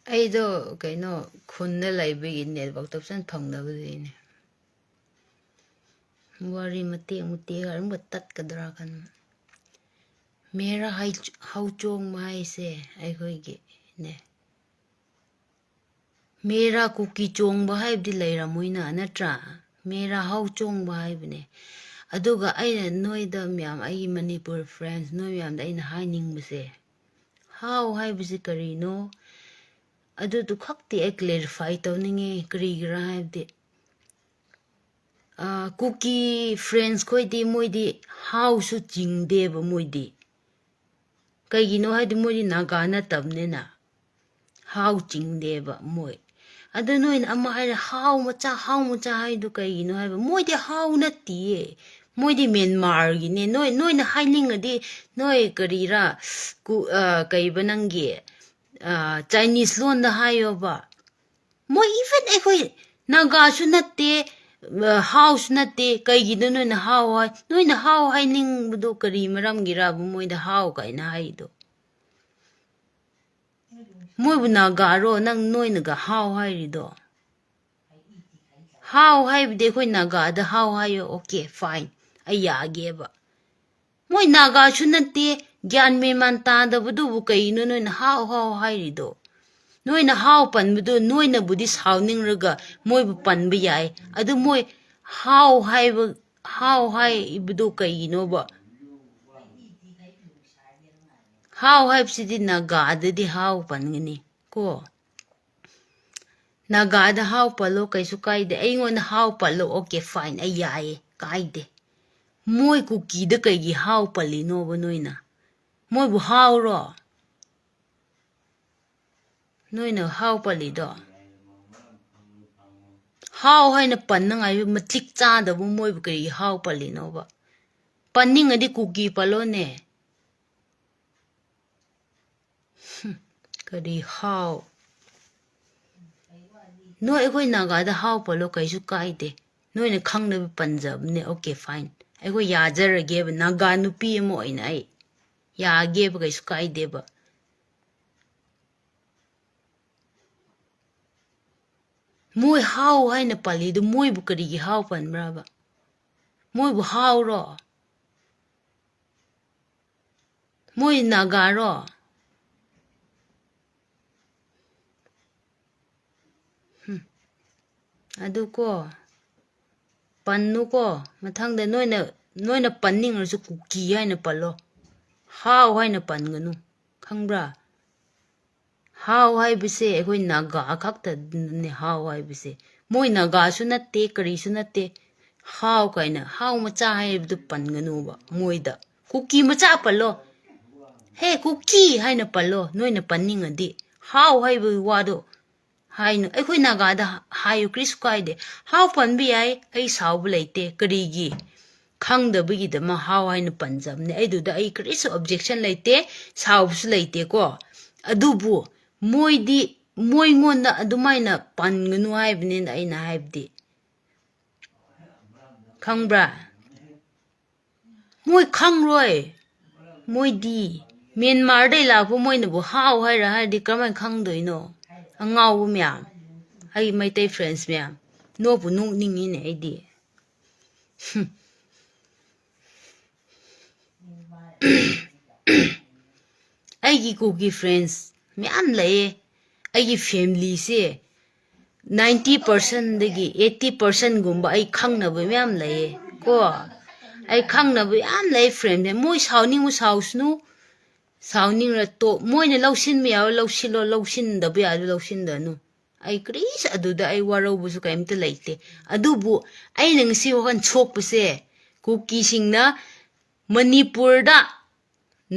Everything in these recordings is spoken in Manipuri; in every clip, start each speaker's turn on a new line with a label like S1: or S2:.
S1: ꯑꯩꯗꯣ ꯀꯩꯅꯣ ꯈꯨꯟꯗ ꯂꯩꯕꯒꯤ ꯅꯦꯠꯋꯥꯛꯇꯣ ꯐꯖꯅ ꯐꯪꯗꯕꯗꯨꯅꯦ ꯋꯥꯔꯤ ꯃꯇꯦꯛ ꯑꯗꯨꯝꯕ ꯇꯠꯀꯗ꯭ꯔꯥ ꯈꯟꯕ ꯃꯦꯔꯥ ꯍꯧꯆꯣꯡꯕ ꯍꯥꯏꯁꯦ ꯑꯩꯈꯣꯏꯒꯤꯅꯦ ꯃꯦꯔꯥ ꯀꯨꯀꯤ ꯆꯣꯡꯕ ꯍꯥꯏꯕꯗꯤ ꯂꯩꯔꯝꯃꯣꯏꯅ ꯅꯠꯇ꯭ꯔꯥ ꯃꯦꯔꯥ ꯍꯧ ꯆꯣꯡꯕ ꯍꯥꯏꯕꯅꯦ ꯑꯗꯨꯒ ꯑꯩꯅ ꯅꯣꯏꯗ ꯃꯌꯥꯝ ꯑꯩꯒꯤ ꯃꯅꯤꯄꯨꯔ ꯐ꯭ꯔꯦꯟꯁ ꯅꯣꯏ ꯃꯌꯥꯝꯗ ꯑꯩꯅ ꯍꯥꯏꯅꯤꯡꯕꯁꯦ ꯍꯥꯎ ꯍꯥꯏꯕꯁꯤ ꯀꯔꯤꯅꯣ ꯑꯗꯨꯗꯨ ꯈꯛꯇꯤ ꯑꯩ ꯀ꯭ꯂꯦꯔꯤꯐꯥꯏ ꯇꯧꯅꯤꯡꯉꯦ ꯀꯔꯤꯒꯤꯔꯥ ꯍꯥꯏꯕꯗꯤ ꯀꯨꯀꯤ ꯐ꯭ꯔꯦꯟꯁ ꯈꯣꯏꯗꯤ ꯃꯣꯏꯗꯤ ꯍꯥꯎꯁꯨ ꯆꯤꯡꯗꯦꯕ ꯃꯣꯏꯗꯤ ꯀꯩꯒꯤꯅꯣ ꯍꯥꯏꯗꯤ ꯃꯣꯏꯗꯤ ꯅꯥꯒꯥ ꯅꯠꯇꯕꯅꯤꯅ ꯍꯥꯎ ꯆꯤꯡꯗꯦꯕ ꯃꯣꯏ ꯑꯗꯨ ꯅꯣꯏꯅ ꯑꯃ ꯍꯥꯏꯔꯦ ꯍꯥꯎ ꯃꯆꯥ ꯍꯥꯏꯗꯨ ꯀꯩꯒꯤꯅꯣ ꯍꯥꯏꯕ ꯃꯣꯏꯗꯤ ꯍꯥꯎ ꯅꯠꯇꯤꯌꯦ ꯃꯣꯏꯗꯤ ꯃꯦꯟꯃꯥꯔꯒꯤꯅꯦ ꯅꯣꯏꯅ ꯍꯥꯏꯅꯤꯡꯉꯗꯤ ꯅꯣꯏ ꯀꯔꯤꯔꯥ ꯀꯩꯕ ꯅꯪꯒꯤ ꯆꯥꯏꯅꯤꯁ ꯂꯣꯟꯗ ꯍꯥꯏꯌꯣꯕ ꯃꯣꯏ ꯏꯚꯟ ꯑꯩꯈꯣꯏ ꯅꯥꯒꯥꯁꯨ ꯅꯠꯇꯦ ꯍꯥꯎꯁꯨ ꯅꯠꯇꯦ ꯀꯩꯒꯤꯅꯣ ꯅꯣꯏꯅ ꯍꯥꯎ ꯍꯥꯏꯅꯤꯡꯕꯗꯣ ꯀꯔꯤ ꯃꯔꯝꯒꯤꯔꯕ ꯃꯣꯏꯗ ꯍꯥꯎ ꯀꯥꯏꯅ ꯍꯥꯏꯗꯣ ꯃꯣꯏꯕꯨ ꯅꯥꯒꯥꯔꯣ ꯅꯣꯏꯅꯒ ꯍꯥꯎ ꯍꯥꯏꯔꯤꯗꯣ ꯍꯥꯎ ꯍꯥꯏꯕꯗꯤ ꯑꯩꯈꯣꯏ ꯅꯥꯒꯥꯗ ꯍꯥꯎ ꯍꯥꯏꯌꯣ ꯑꯣꯀꯦ ꯐꯥꯏꯟ ꯑꯩ ꯌꯥꯒꯦꯕ ꯃꯣꯏ ꯅꯥꯒꯥꯁꯨ ꯅꯠꯇꯦ ꯒ꯭ꯌꯥꯟ ꯃꯦꯟꯃꯥꯟ ꯇꯥꯗꯕꯗꯨꯕꯨ ꯀꯩꯅꯣ ꯅꯣꯏꯅ ꯍꯥꯎ ꯍꯥꯏꯔꯤꯗꯣ ꯅꯣꯏꯅ ꯍꯥꯎ ꯄꯟꯕꯗꯣ ꯅꯣꯏꯅꯕꯨꯗꯤ ꯁꯥꯎꯅꯤꯡꯔꯒ ꯃꯣꯏꯕꯨ ꯄꯟꯕ ꯌꯥꯏ ꯑꯗꯨ ꯃꯣꯏ ꯍꯥꯎ ꯍꯥꯏꯕꯗꯣ ꯀꯩꯒꯤꯅꯣꯕ ꯍꯥꯎ ꯍꯥꯏꯕꯁꯤꯗꯤ ꯅꯥꯒꯥꯗꯗꯤ ꯍꯥꯎ ꯄꯟꯒꯅꯤ ꯀꯣ ꯅꯥꯒꯥꯗ ꯍꯥꯎ ꯄꯜꯂꯣ ꯀꯩꯁꯨ ꯀꯥꯏꯗꯦ ꯑꯩꯉꯣꯟꯗ ꯍꯥꯎ ꯄꯜꯂꯣ ꯑꯣꯀꯦ ꯐꯥꯏꯟ ꯑꯩ ꯌꯥꯏꯌꯦ ꯀꯥꯏꯗꯦ ꯃꯣꯏ ꯀꯨꯀꯤꯗ ꯀꯩꯒꯤ ꯍꯥꯎ ꯄꯜꯂꯤꯅꯣꯕ ꯅꯣꯏꯅ ꯃꯣꯏꯕꯨ ꯍꯥꯎꯔꯣ ꯅꯣꯏꯅ ꯍꯥꯎ ꯄꯜꯂꯤꯗꯣ ꯍꯥꯎ ꯍꯥꯏꯅ ꯄꯟꯅꯉꯥꯏꯕ ꯃꯇꯤꯛ ꯆꯥꯗꯕ ꯃꯣꯏꯕꯨ ꯀꯔꯤꯒꯤ ꯍꯥꯎ ꯄꯜꯂꯤꯅꯣꯕ ꯄꯟꯅꯤꯡꯉꯗꯤ ꯀꯨꯀꯤ ꯄꯜꯂꯣꯅꯦ ꯀꯔꯤ ꯍꯥꯎ ꯅꯣꯏ ꯑꯩꯈꯣꯏ ꯅꯥꯒꯥꯗ ꯍꯥꯎ ꯄꯜꯂꯣ ꯀꯩꯁꯨ ꯀꯥꯏꯗꯦ ꯅꯣꯏꯅ ꯈꯪꯅꯕ ꯄꯟꯖꯕꯅꯦ ꯑꯣꯀꯦ ꯐꯥꯏꯟ ꯑꯩꯈꯣꯏ ꯌꯥꯖꯔꯒꯦꯕ ꯅꯥꯒꯥ ꯅꯨꯄꯤ ꯑꯃ ꯑꯣꯏꯅ ꯑꯩ ꯌꯥꯒꯦꯕ ꯀꯩꯁꯨ ꯀꯥꯏꯗꯦꯕ ꯃꯣꯏ ꯍꯥꯎ ꯍꯥꯏꯅ ꯄꯜꯂꯤꯗꯨ ꯃꯣꯏꯕꯨ ꯀꯔꯤꯒꯤ ꯍꯥꯎ ꯄꯟꯕ꯭ꯔꯕ ꯃꯣꯏꯕꯨ ꯍꯥꯎꯔꯣ ꯃꯣꯏ ꯅꯥꯒꯥꯔꯣ ꯑꯗꯨꯀꯣ ꯄꯟꯅꯨꯀꯣ ꯃꯊꯪꯗ ꯅꯣꯏꯅ ꯄꯟꯅꯤꯡꯉꯁꯨ ꯀꯨꯀꯤ ꯍꯥꯏꯅ ꯄꯜꯂꯣ ꯍꯥꯎ ꯍꯥꯏꯅ ꯄꯟꯒꯅꯨ ꯈꯪꯕ꯭ꯔꯥ ꯍꯥꯎ ꯍꯥꯏꯕꯁꯦ ꯑꯩꯈꯣꯏ ꯅꯥꯒꯥ ꯈꯛꯇꯅꯦ ꯍꯥꯎ ꯍꯥꯏꯕꯁꯦ ꯃꯣꯏ ꯅꯥꯒꯥꯁꯨ ꯅꯠꯇꯦ ꯀꯔꯤꯁꯨ ꯅꯠꯇꯦ ꯍꯥꯎ ꯀꯥꯏꯅ ꯍꯥꯎ ꯃꯆꯥ ꯍꯥꯏꯕꯗꯨ ꯄꯟꯒꯅꯨꯕ ꯃꯣꯏꯗ ꯀꯨꯀꯤ ꯃꯆꯥ ꯄꯜꯂꯣ ꯍꯦ ꯀꯨꯀꯤ ꯍꯥꯏꯅ ꯄꯜꯂꯣ ꯅꯣꯏꯅ ꯄꯟꯅꯤꯡꯉꯗꯤ ꯍꯥꯎ ꯍꯥꯏꯕꯒꯤ ꯋꯥꯗꯣ ꯍꯥꯏꯅꯨ ꯑꯩꯈꯣꯏ ꯅꯥꯒꯥꯗ ꯍꯥꯏꯌꯨ ꯀꯔꯤꯁꯨ ꯀꯥꯏꯗꯦ ꯍꯥꯎ ꯄꯟꯕ ꯌꯥꯏ ꯑꯩ ꯁꯥꯎꯕ ꯂꯩꯇꯦ ꯀꯔꯤꯒꯤ ꯈꯪꯗꯕꯒꯤꯗꯃꯛ ꯍꯥꯎ ꯍꯥꯏꯅ ꯄꯟꯖꯕꯅꯦ ꯑꯩꯗꯨꯗ ꯑꯩ ꯀꯔꯤꯁꯨ ꯑꯣꯕꯖꯦꯛꯁꯟ ꯂꯩꯇꯦ ꯁꯥꯎꯕꯁꯨ ꯂꯩꯇꯦꯀꯣ ꯑꯗꯨꯕꯨ ꯃꯣꯏꯉꯣꯟꯗ ꯑꯗꯨꯃꯥꯏꯅ ꯄꯟꯒꯅꯨ ꯍꯥꯏꯕꯅꯤꯅ ꯑꯩꯅ ꯍꯥꯏꯕꯗꯤ ꯈꯪꯕ꯭ꯔꯥ ꯃꯣꯏ ꯈꯪꯔꯣꯏ ꯃꯣꯏꯗꯤ ꯃꯦꯟꯃꯥꯔꯗꯩ ꯂꯥꯛꯄ ꯃꯣꯏꯅꯕꯨ ꯍꯥꯎ ꯍꯥꯏꯔꯗꯤ ꯀꯔꯝꯍꯥꯏꯅ ꯈꯪꯗꯣꯏꯅꯣ ꯑꯉꯥꯎꯕ ꯃꯌꯥꯝ ꯑꯩ ꯃꯩꯇꯩ ꯐ꯭ꯔꯦꯟꯁ ꯃꯌꯥꯝ ꯅꯣꯛꯄꯨ ꯅꯣꯛꯅꯤꯡꯉꯤꯅꯦ ꯑꯩꯗꯤ ꯑꯩꯒꯤ ꯀꯨꯀꯤ ꯐ꯭ꯔꯦꯟꯁ ꯃꯌꯥꯝ ꯂꯩꯌꯦ ꯑꯩꯒꯤ ꯐꯦꯃꯤꯂꯤꯁꯦ 90%ꯗꯒꯤ 80%ꯒꯨꯝꯕ ꯑꯩ ꯈꯪꯅꯕ ꯃꯌꯥꯝ ꯂꯩꯌꯦ ꯀꯣ ꯑꯩ ꯈꯪꯅꯕ ꯌꯥꯝ ꯂꯩ ꯐ꯭ꯔꯦꯟꯁꯦ ꯃꯣꯏ ꯁꯥꯎꯅꯤꯡꯕ ꯁꯥꯎꯁꯅꯨ ꯁꯥꯎꯅꯤꯡꯔ ꯃꯣꯏꯅ ꯂꯧꯁꯤꯟꯕ ꯌꯥꯕ ꯂꯧꯁꯤꯜꯂꯣ ꯂꯧꯁꯤꯟꯗꯕ ꯌꯥꯕ ꯂꯧꯁꯤꯟꯗꯅꯨ ꯑꯩ ꯀꯔꯤꯁꯨ ꯑꯗꯨꯗ ꯑꯩ ꯋꯥꯔꯧꯕꯁꯨ ꯀꯩꯝꯇ ꯂꯩꯇꯦ ꯑꯗꯨꯕꯨ ꯑꯩꯅ ꯉꯁꯤ ꯋꯥꯈꯜ ꯁꯣꯛꯄꯁꯦ ꯀꯨꯀꯤꯁꯤꯡꯅ ꯃꯅꯤꯄꯨꯔꯗ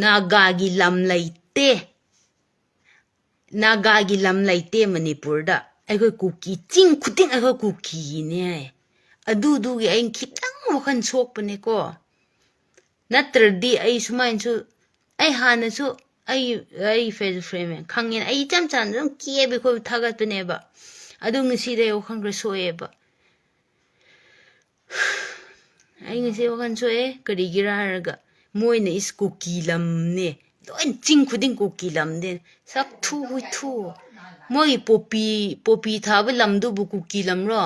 S1: ꯅꯥꯒꯥꯒꯤ ꯂꯝ ꯂꯩꯇꯦ ꯅꯥꯒꯥꯒꯤ ꯂꯝ ꯂꯩꯇꯦ ꯃꯅꯤꯄꯨꯔꯗ ꯑꯩꯈꯣꯏ ꯀꯨꯀꯤ ꯆꯤꯡ ꯈꯨꯗꯤꯡ ꯑꯩꯈꯣꯏ ꯀꯨꯀꯤꯒꯤꯅꯦ ꯍꯥꯏ ꯑꯗꯨꯗꯨꯒꯤ ꯑꯩ ꯈꯤꯇꯪ ꯋꯥꯈꯜ ꯁꯣꯛꯄꯅꯦꯀꯣ ꯅꯠꯇ꯭ꯔꯗꯤ ꯑꯩ ꯁꯨꯃꯥꯏꯅꯁꯨ ꯑꯩ ꯍꯥꯟꯅꯁꯨ ꯑꯩ ꯐ꯭ꯔꯦꯟ ꯈꯪꯉꯦꯅ ꯑꯩ ꯏꯆꯝ ꯆꯝꯅ ꯑꯗꯨꯝ ꯀꯦꯕ ꯈꯣꯠꯄ ꯊꯥꯒꯠꯄꯅꯦꯕ ꯑꯗꯨ ꯉꯁꯤꯗꯩ ꯋꯥꯈꯜ ꯈꯔ ꯁꯣꯛꯑꯦꯕ ꯑꯩ ꯉꯁꯤ ꯋꯥꯈꯜ ꯁꯣꯛꯑꯦ ꯀꯔꯤꯒꯤꯔꯥ ꯍꯥꯏꯔꯒ ꯃꯣꯏꯅ ꯀꯨꯀꯤ ꯂꯝꯅꯦ loin ching khuding cookie lam de sak thu hui thu moi popi tha ba lam du bu cookie lam ro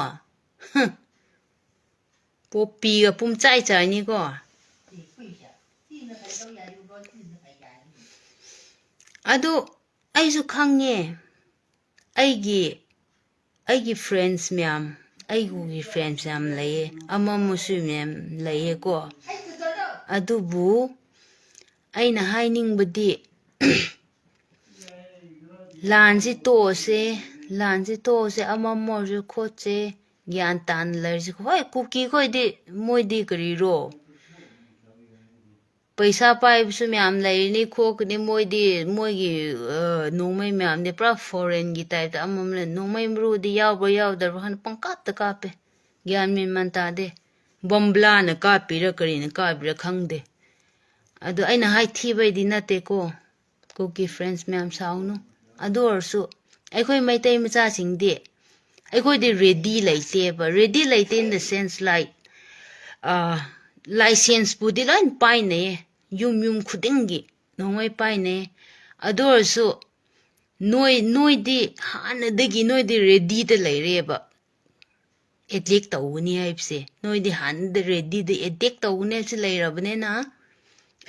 S1: popi ga pum chai chai ni ko adu ai su khang ye ai gi friends myam ai gu gi friends myam lay ama musu myam lay ko adu bu ai na haining budi lan si to se ama mo ju kho che gyan tan lar si hoi cookie khoi di moi di kari ro paisa pai su myam lai ni kho ni moi gi nongmai myam ni pra foreign gi type ta amam le nongmai mru di yaw dar han pangkat ta ka pe gyan min man ta de bombla na ka pi ra kari na ka bi ra khang de adu ai na hai thi bai di na te ko cookie friends myam saw no adu orsu ai khoi mai tai ma cha sing de ai khoi de ready lai te ba ready lai te in the sense like license pu di line pai ne yum khuding gi nongmai pai ne adu orsu noi di han de gi noi di ready de lai re ba attack tau ni ai se noi di han de ready de attack tau ne se lai ra bne na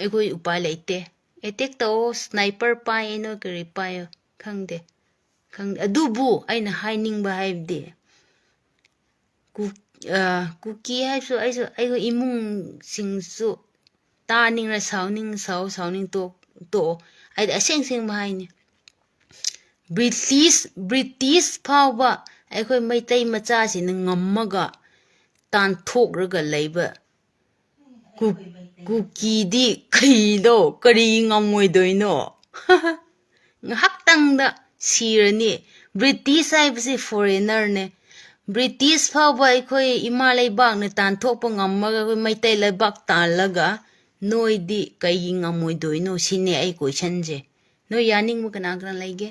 S1: ai khoi upai lai te attack tau sniper pai no kari pai khang de adu bu ai na haining ba hai de cookie hai su ai go imung sing su ta ning ra sauning to ai da seng ba hai ni british power ai khoi mai tai macha si na ngammaga tan thok raga leiba cookie di khido kari ngamoi doino ngahak tang da sirani british ai bse foreigner ne british power ai khoi imalai bak ne tan thok pa ngammaga khoi mai tai lai bak tan laga noi di kai ngamoi doino sine ai question je no yaning mu kana kana laige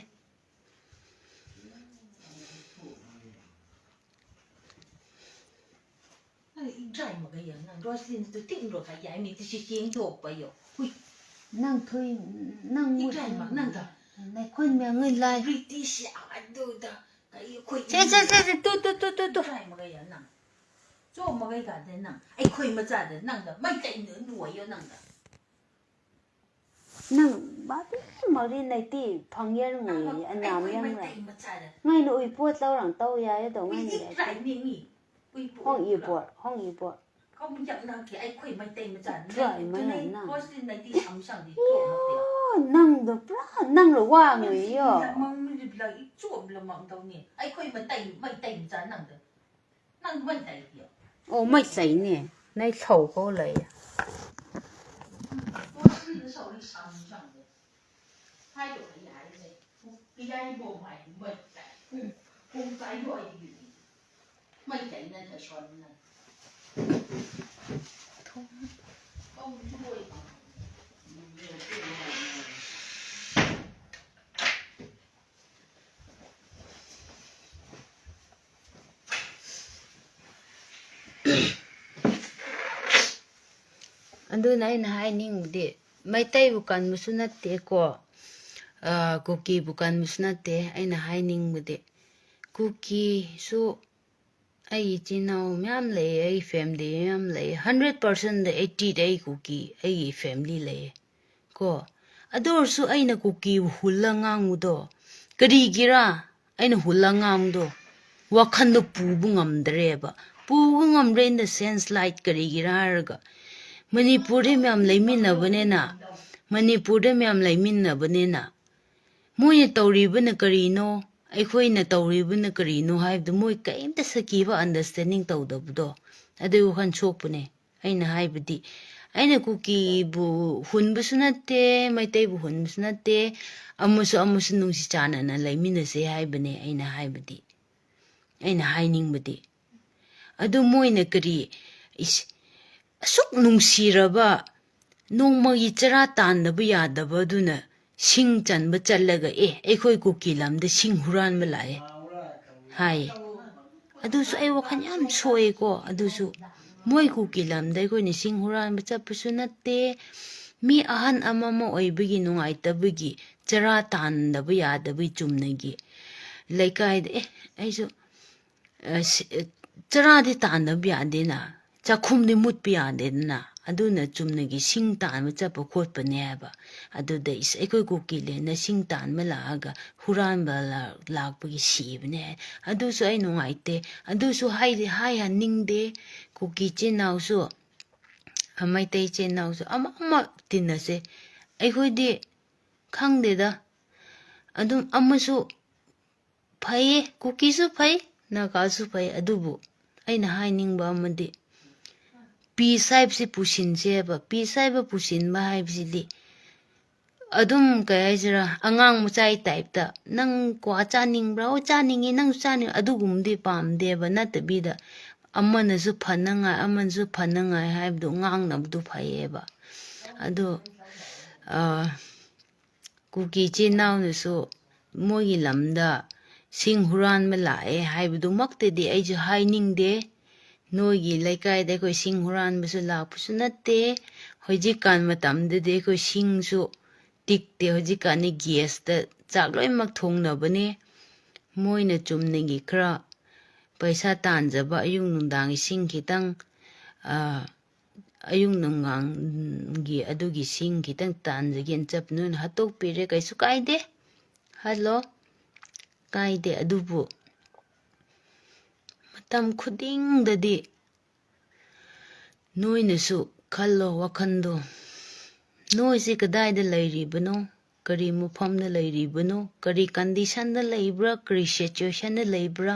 S2: trai mà cái gì nang rồi xin tôi thích rồi cái giải mình thì chỉ tiếng thuộc bây giờ hui
S1: nang thôi nang
S2: đi trai mà nang ta
S1: này khuyên mẹ người lại
S2: British à đâu ta cái khuyên
S1: thế tu
S2: trai mà cái gì nang cho mà cái đấy nang ai khuyên mà ra đấy nang ta mấy cái nữa đuổi yo nang ta
S1: nang ba biết mà đi này thì phăng yên người anh làm yên rồi ngay nội buốt lâu lằng tàu ya cái đồ ngay này
S2: trai miếng nhỉ
S1: ห้องอีปวด
S2: không nhận nào thì ai khuyên mấy tên mà ra
S1: Trời mới là
S2: này
S1: nang.
S2: có xin này đi thăm sang đi trộm
S1: năng được năng là qua người yo
S2: mong là trộm là mong đâu nè ai khuyên mấy tên ra năng mấy tên gì
S1: ô mấy sấy nè này thầu có lấy Andun ay nahaining di may tay bukan musunat te ko cookie bukan musunat te ay nahaining mo di cookie so ay chinaw myam lay ay family myam lay 100% the 80 day cookie ay family lay ko ador so ay na cookie hulangang mo do kadi gira ay na hulangang do wakan do pubu ngamdre ba pubu ngamdre in the sense like kadi gira harga Manipur de myam laiminna banena Manipur de myam laiminna banena moi tawribana karino aikhoina tawribana karino haibdu moi kaimta sakiba understanding tawdabdo adu khan chokpune aina haibdi aina cookie bu hunbusu natte maitai bu hunbusu natte amusu nungsi chana na laiminna se haibane aina haibdi aina hainingbdi adu moina kari is asuk nungsiraba nongmagi chara tannaba yadaba duna sing chanba challaga aikhoi cookie lamda sing huran malae hai adusu ai wakhan yam soi ko adusu moi cookie lamda aikhoi ni sing huran ba chapusu natte mi ahan amama oibagi nungaitabagi chara tandaba yadabagi chumnagi laikai aisu chara di tandaba yadena chakhumdi mutpi yadena aduna chumnagi sing tanma chapa khotpane haba aduda aikoi kuki lena sing tanma laaga huranba lakpagi sibne adusu ai nungaite adusu hai haningde kuki chenausu maitai chenausu ama tinase aikoi khangdeda adum amasu phaye kukisu phay nagasu phay adubu aina hainingba amadi peace haibsi pusinjeba peace haiba pusinba haibsidi adum kayajira angang muchai type ta nang kwa chaningbra o chaningi nang chaning adugumdi pamdeba natabida amanasu phananga amansu phananga haibdu ngangnabdu phayeba ado kuki chenaunasu mogi lamda sing huran malae haibdu maktedi aiju hainingde noigi laikai de koi sing huran basu lakpusu natte hojikan matamdede koi singsu tikte hojikani gas ta chakloi mak thongnabane moina chumnegi khra paisa tanjaba ayung nungdang sing khitang ayung nungang gi adugi sing khitang tanjagen chapnun hatok pire kaisu kaide hello kaide adubu matam khuding dadi noinasu khallo wakhando noisi kadaida lairibano kari mufamda lairibano kari condition da laibra kari situation da laibra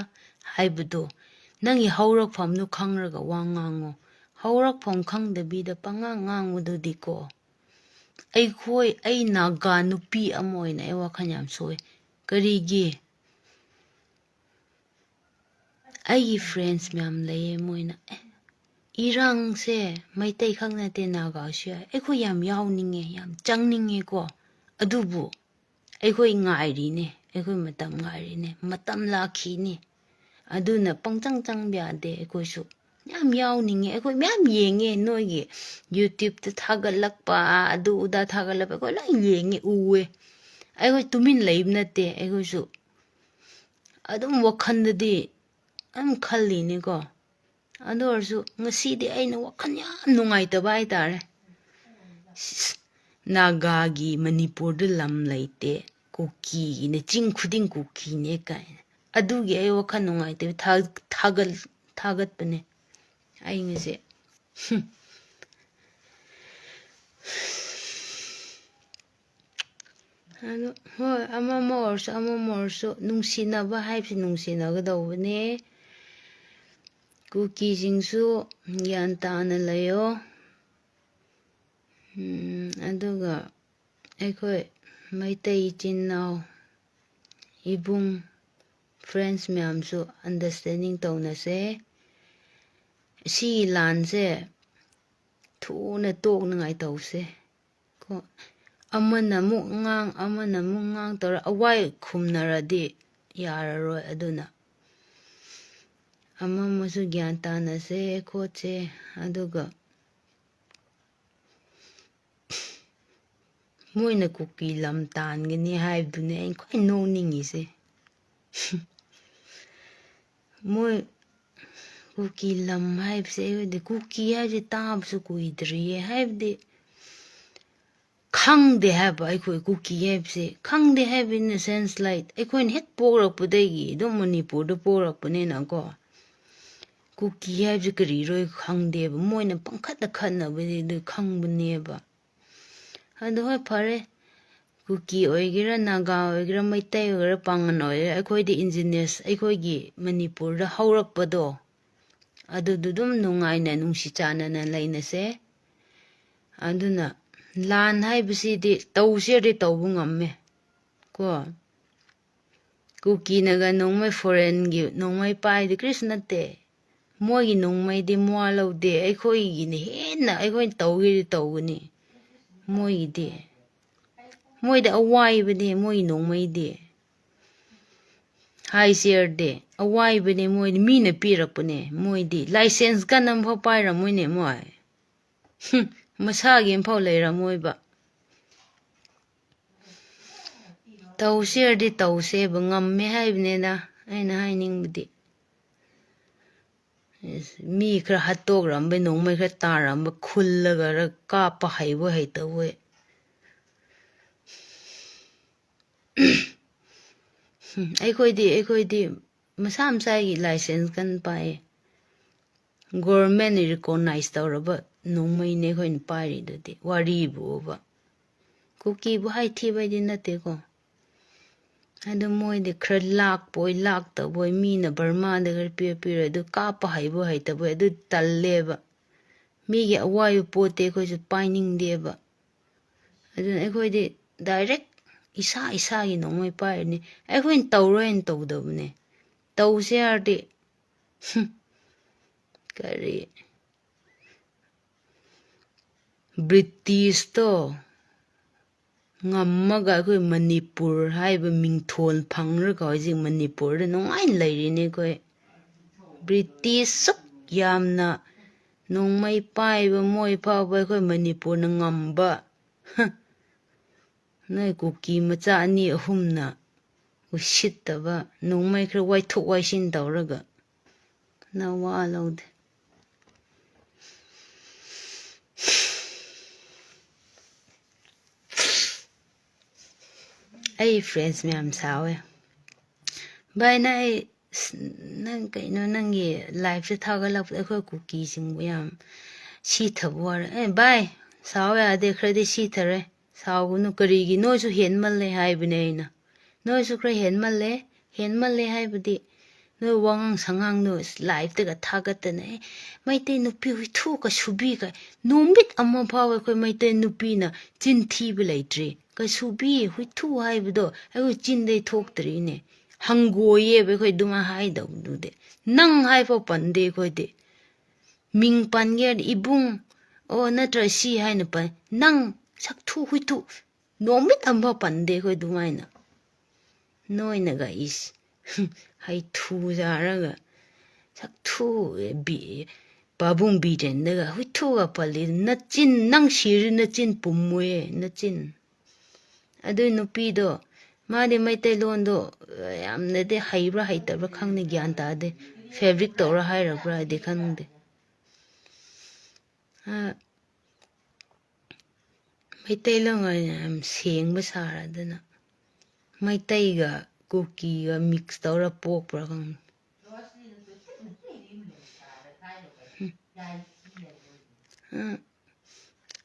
S1: haibudo nangi haurak famnu khangraga wangango haurak fam khangdabida pangangangodudi ko aikhoi ai naga nupi amoina ai wakhanyam soi karigi ai friends myam laye moina irang se maitai khangna te naga sya aikhoi yam yawninge yam changninge ko adubu aikhoi ngairi ne aikhoi matam ngairi ne matam lakhini aduna pangchang chang byade aikhoi su yam yawninge aikhoi myam yenge noigi youtube ta thagalakpa adu uda thagalapa ko la yenge uwe aikhoi tumin leibna te aikhoi su adum wakhandadi am khallini ko adu arsu ngasidi aina wakhan yam nungaitaba haitare nagagi manipur da lam laite kuki ne ching khuding kuki ne kai adugi ai wakhan nungaitaba thagatpane ai ngase ado hoi ama morso nungsinaba haibsi nungsinagadaubane kuki singsu gyan tana layo aduga aikoi maitai chinnaw ibung friends myamsu understanding taunase si lanse thuna toknangai tause ko amana muk ngang tora awai khumnaradi yararoi aduna amamusu gyan tanase khotse aduga moina kuki lam tangani haibdune ain khoi noningise moi kuki lam haibse de kuki haje tabsu kuidriye haibde khangde haba aikoi kuki haibse khangde have in a sense like aikoi het porakpudagi do manipur do porakpane ko kuki haibse kari roi khangde ba moina pangkhata khanabade de khangbneba ado hoi phare kuki oigira naga oigira maitai oigira pangan oigira aikoi de engineers aikoi gi manipur da haurakpado adudum nungaina nungsi chanana lainase aduna lan haibsidi tawseri tawbu ngamme ko kuki naga nongmai foreign gi nongmai pai de krishnate mogi nongmai de moalo de aikoi gi ne hena aikoi tawgiri tawguni mogi de moida awai bade moi nongmai de hai share de awai bade moi mina pirakpane moi de license ganam pha paira moine moi ꯃꯁꯥꯒꯤ ꯑꯃꯐꯥꯎ ꯂꯩꯔꯝꯃꯣꯏꯕ ꯇꯧꯁꯦ ꯍꯥꯏꯔꯗꯤ ꯇꯧꯁꯦꯕ ꯉꯝꯃꯦ ꯍꯥꯏꯕꯅꯤꯗ ꯑꯩꯅ ꯍꯥꯏꯅꯤꯡꯕꯗꯤ ꯃꯤ ꯈꯔ ꯍꯥꯠꯇꯣꯛꯔꯝꯕ ꯅꯣꯡꯃꯩ ꯈꯔ ꯇꯥꯔꯝꯕ ꯈꯨꯜꯂꯒ ꯀꯥꯞꯄ ꯍꯩꯕ ꯍꯩꯇꯕ ꯑꯩꯈꯣꯏꯗꯤ ꯃꯁꯥ ꯃꯁꯥꯒꯤ ꯂꯥꯏꯁꯦꯟꯁ ꯀꯟ ꯄꯥꯏꯌꯦ ꯒꯣꯔꯃꯦꯟꯅ ꯔꯤꯀꯣꯛꯅꯥꯏꯖ ꯇꯧꯔꯕ ꯅꯣꯡꯃꯩꯅꯦ ꯑꯩꯈꯣꯏꯅ ꯄꯥꯏꯔꯤꯗꯨꯗꯤ ꯋꯥꯔꯤꯕꯨꯕ ꯀꯨꯀꯤꯕꯨ ꯍꯥꯏꯊꯤꯕꯩꯗꯤ ꯅꯠꯇꯦꯀꯣ ꯑꯗꯨ ꯃꯣꯏꯗꯤ ꯈꯔ ꯂꯥꯛꯄꯣꯏ ꯂꯥꯛꯇꯕꯣꯏ ꯃꯤꯅ ꯕꯔꯃꯥꯗ ꯈꯔ ꯄꯤꯔ ꯑꯗꯨ ꯀꯥꯞꯄ ꯍꯩꯕ ꯍꯩꯇꯕꯣꯏ ꯑꯗꯨ ꯇꯜꯂꯦꯕ ꯃꯤꯒꯤ ꯑꯋꯥꯏꯕ ꯄꯣꯠꯇꯤ ꯑꯩꯈꯣꯏꯁꯨ ꯄꯥꯏꯅꯤꯡꯗꯦꯕ ꯑꯗꯨꯅ ꯑꯩꯈꯣꯏꯗꯤ ꯗꯥꯏꯔꯦꯛ ꯏꯁꯥꯒꯤ ꯅꯣꯡꯃꯩ ꯄꯥꯏꯔꯅꯤ ꯑꯩꯈꯣꯏꯅ ꯇꯧꯔꯣꯏꯅ ꯇꯧꯗꯕꯅꯦ ꯇꯧꯁꯦ ꯍꯥꯏꯔꯗꯤ ꯀꯔꯤ ꯕ꯭ꯔꯤꯇꯤꯁꯇꯣ ꯉꯝꯃꯒ ꯑꯩꯈꯣꯏ ꯃꯅꯤꯄꯨꯔ ꯍꯥꯏꯕ ꯃꯤꯡꯊꯣꯜ ꯐꯪꯔꯒ ꯍꯧꯖꯤꯛ ꯃꯅꯤꯄꯨꯔꯗ ꯅꯨꯡꯉꯥꯏꯅ ꯂꯩꯔꯤꯅꯦ ꯑꯩꯈꯣꯏ ꯕ꯭ꯔꯤꯇꯤꯁ ꯁꯨꯛ ꯌꯥꯝꯅ ꯅꯣꯡꯃꯩ ꯄꯥꯏꯕ ꯃꯣꯏ ꯐꯥꯎꯕ ꯑꯩꯈꯣꯏ ꯃꯅꯤꯄꯨꯔꯅ ꯉꯝꯕ ꯅꯣꯏ ꯀꯨꯀꯤ ꯃꯆꯥ 2, 3ꯅ ꯎꯁꯤꯠꯇꯕ ꯅꯣꯡꯃꯩ ꯈꯔ ꯋꯥꯏꯊꯣꯛ ꯋꯥꯏꯁꯤꯟ ꯇꯧꯔꯒ ꯅꯋꯥ ꯂꯧꯗꯦ ꯑꯩ ꯐ꯭ꯔꯦꯟꯁ ꯃꯌꯥꯝ ꯁꯥꯎꯋꯦ ꯚꯥꯏ ꯅꯪ ꯀꯩꯅꯣ ꯅꯪꯒꯤ ꯂꯥꯏꯐꯁꯦ ꯊꯥꯒꯠꯂꯛꯄꯗ ꯑꯩꯈꯣꯏ ꯀꯨꯀꯤꯁꯤꯡꯕꯨ ꯌꯥꯝ ꯁꯤꯊꯕ ꯋꯥꯔꯦ ꯚꯥꯏ ꯁꯥꯎ ꯌꯥꯗꯦ ꯈꯔꯗꯤ ꯁꯤꯊꯔꯦ ꯁꯥꯎꯒꯅꯨ ꯀꯔꯤꯒꯤ ꯅꯣꯏꯁꯨ ꯍꯦꯟꯃꯜꯂꯦ ꯍꯥꯏꯕꯅꯦ ꯑꯩꯅ ꯅꯣꯏꯁꯨ ꯈꯔ ꯍꯦꯟꯃꯜꯂꯦ ꯍꯥꯏꯕꯗꯤ ꯅꯣꯏ ꯋꯥꯉꯥꯡ ꯁꯉꯥꯡꯗꯣ ꯂꯥꯏꯐꯇꯒ ꯊꯥꯒꯠꯇꯅ ꯃꯩꯇꯩ ꯅꯨꯄꯤ ꯍꯨꯏꯊꯨꯒ ꯁꯨꯕꯤꯒ ꯅꯨꯃꯤꯠ ꯑꯃ ꯐꯥꯎꯕ ꯑꯩꯈꯣꯏ ꯃꯩꯇꯩ ꯅꯨꯄꯤꯅ ꯆꯤꯟ ꯊꯤꯕ ꯂꯩꯇ꯭ꯔꯤ ꯀꯁꯨꯕꯤ ꯍꯨꯏꯊꯨ ꯍꯥꯏꯕꯗꯣ ꯑꯩꯈꯣꯏ ꯆꯤꯟꯗꯩ ꯊꯣꯛꯇ꯭ꯔꯤꯅꯦ ꯍꯪꯒꯣꯏꯌꯦꯕ ꯑꯩꯈꯣꯏ ꯑꯗꯨꯃꯥꯏꯅ ꯍꯥꯏꯗꯧꯗꯨꯗꯤ ꯅꯪ ꯍꯥꯏꯐꯥꯎ ꯄꯟꯗꯦ ꯑꯩꯈꯣꯏꯗꯤ ꯃꯤꯡ ꯄꯟꯒꯦ ꯍꯥꯏꯔꯗꯤ ꯏꯕꯨꯡ ꯅꯠꯇ꯭ꯔ ꯁꯤ ꯍꯥꯏꯅ ꯅꯪ ꯁꯛꯊꯨ ꯍꯨꯏꯊꯨ ꯅꯨꯃꯤꯠ ꯑꯃꯐꯥꯎ ꯄꯟꯗꯦ ꯑꯩꯈꯣꯏ ꯑꯗꯨꯃꯥꯏꯅ ꯅꯣꯏꯅꯒ ꯍꯩꯊꯨ ꯁꯥꯔꯒ ꯁꯛꯊꯨ ꯄꯥꯕꯨꯡ ꯕꯤꯔꯦꯟꯗꯒ ꯍꯨꯏꯊꯨꯒ ꯄꯜꯂꯤ ꯅꯆꯤꯟ ꯅꯪ ꯁꯤꯔꯤ ꯅꯆꯤꯟ ꯄꯨꯝꯃꯣꯏꯌꯦ ꯅꯆꯤꯟ ꯑꯗꯨ ꯅꯨꯄꯤꯗꯣ ꯃꯥꯗꯤ ꯃꯩꯇꯩꯂꯣꯟꯗꯣ ꯌꯥꯝꯅꯗꯤ ꯍꯩꯕ꯭ꯔꯥ ꯍꯩꯇꯕ꯭ꯔꯥ ꯈꯪꯗꯦ ꯒ꯭ꯌꯥꯟ ꯇꯥꯗꯦ ꯐꯦꯕ꯭ꯔꯤꯛ ꯇꯧꯔ ꯍꯥꯏꯔꯛꯄ꯭ꯔꯥ ꯍꯥꯏꯗꯤ ꯈꯪꯗꯦ ꯃꯩꯇꯩꯂꯣꯟ ꯌꯥꯝ ꯁꯦꯡꯕ ꯁꯥꯔꯗꯅ ꯃꯩꯇꯩꯒ ꯀꯨꯀꯤꯒ ꯃꯤꯛꯁ ꯇꯧꯔ ꯄꯣꯛꯄ꯭ꯔꯥ ꯈꯪꯗꯦ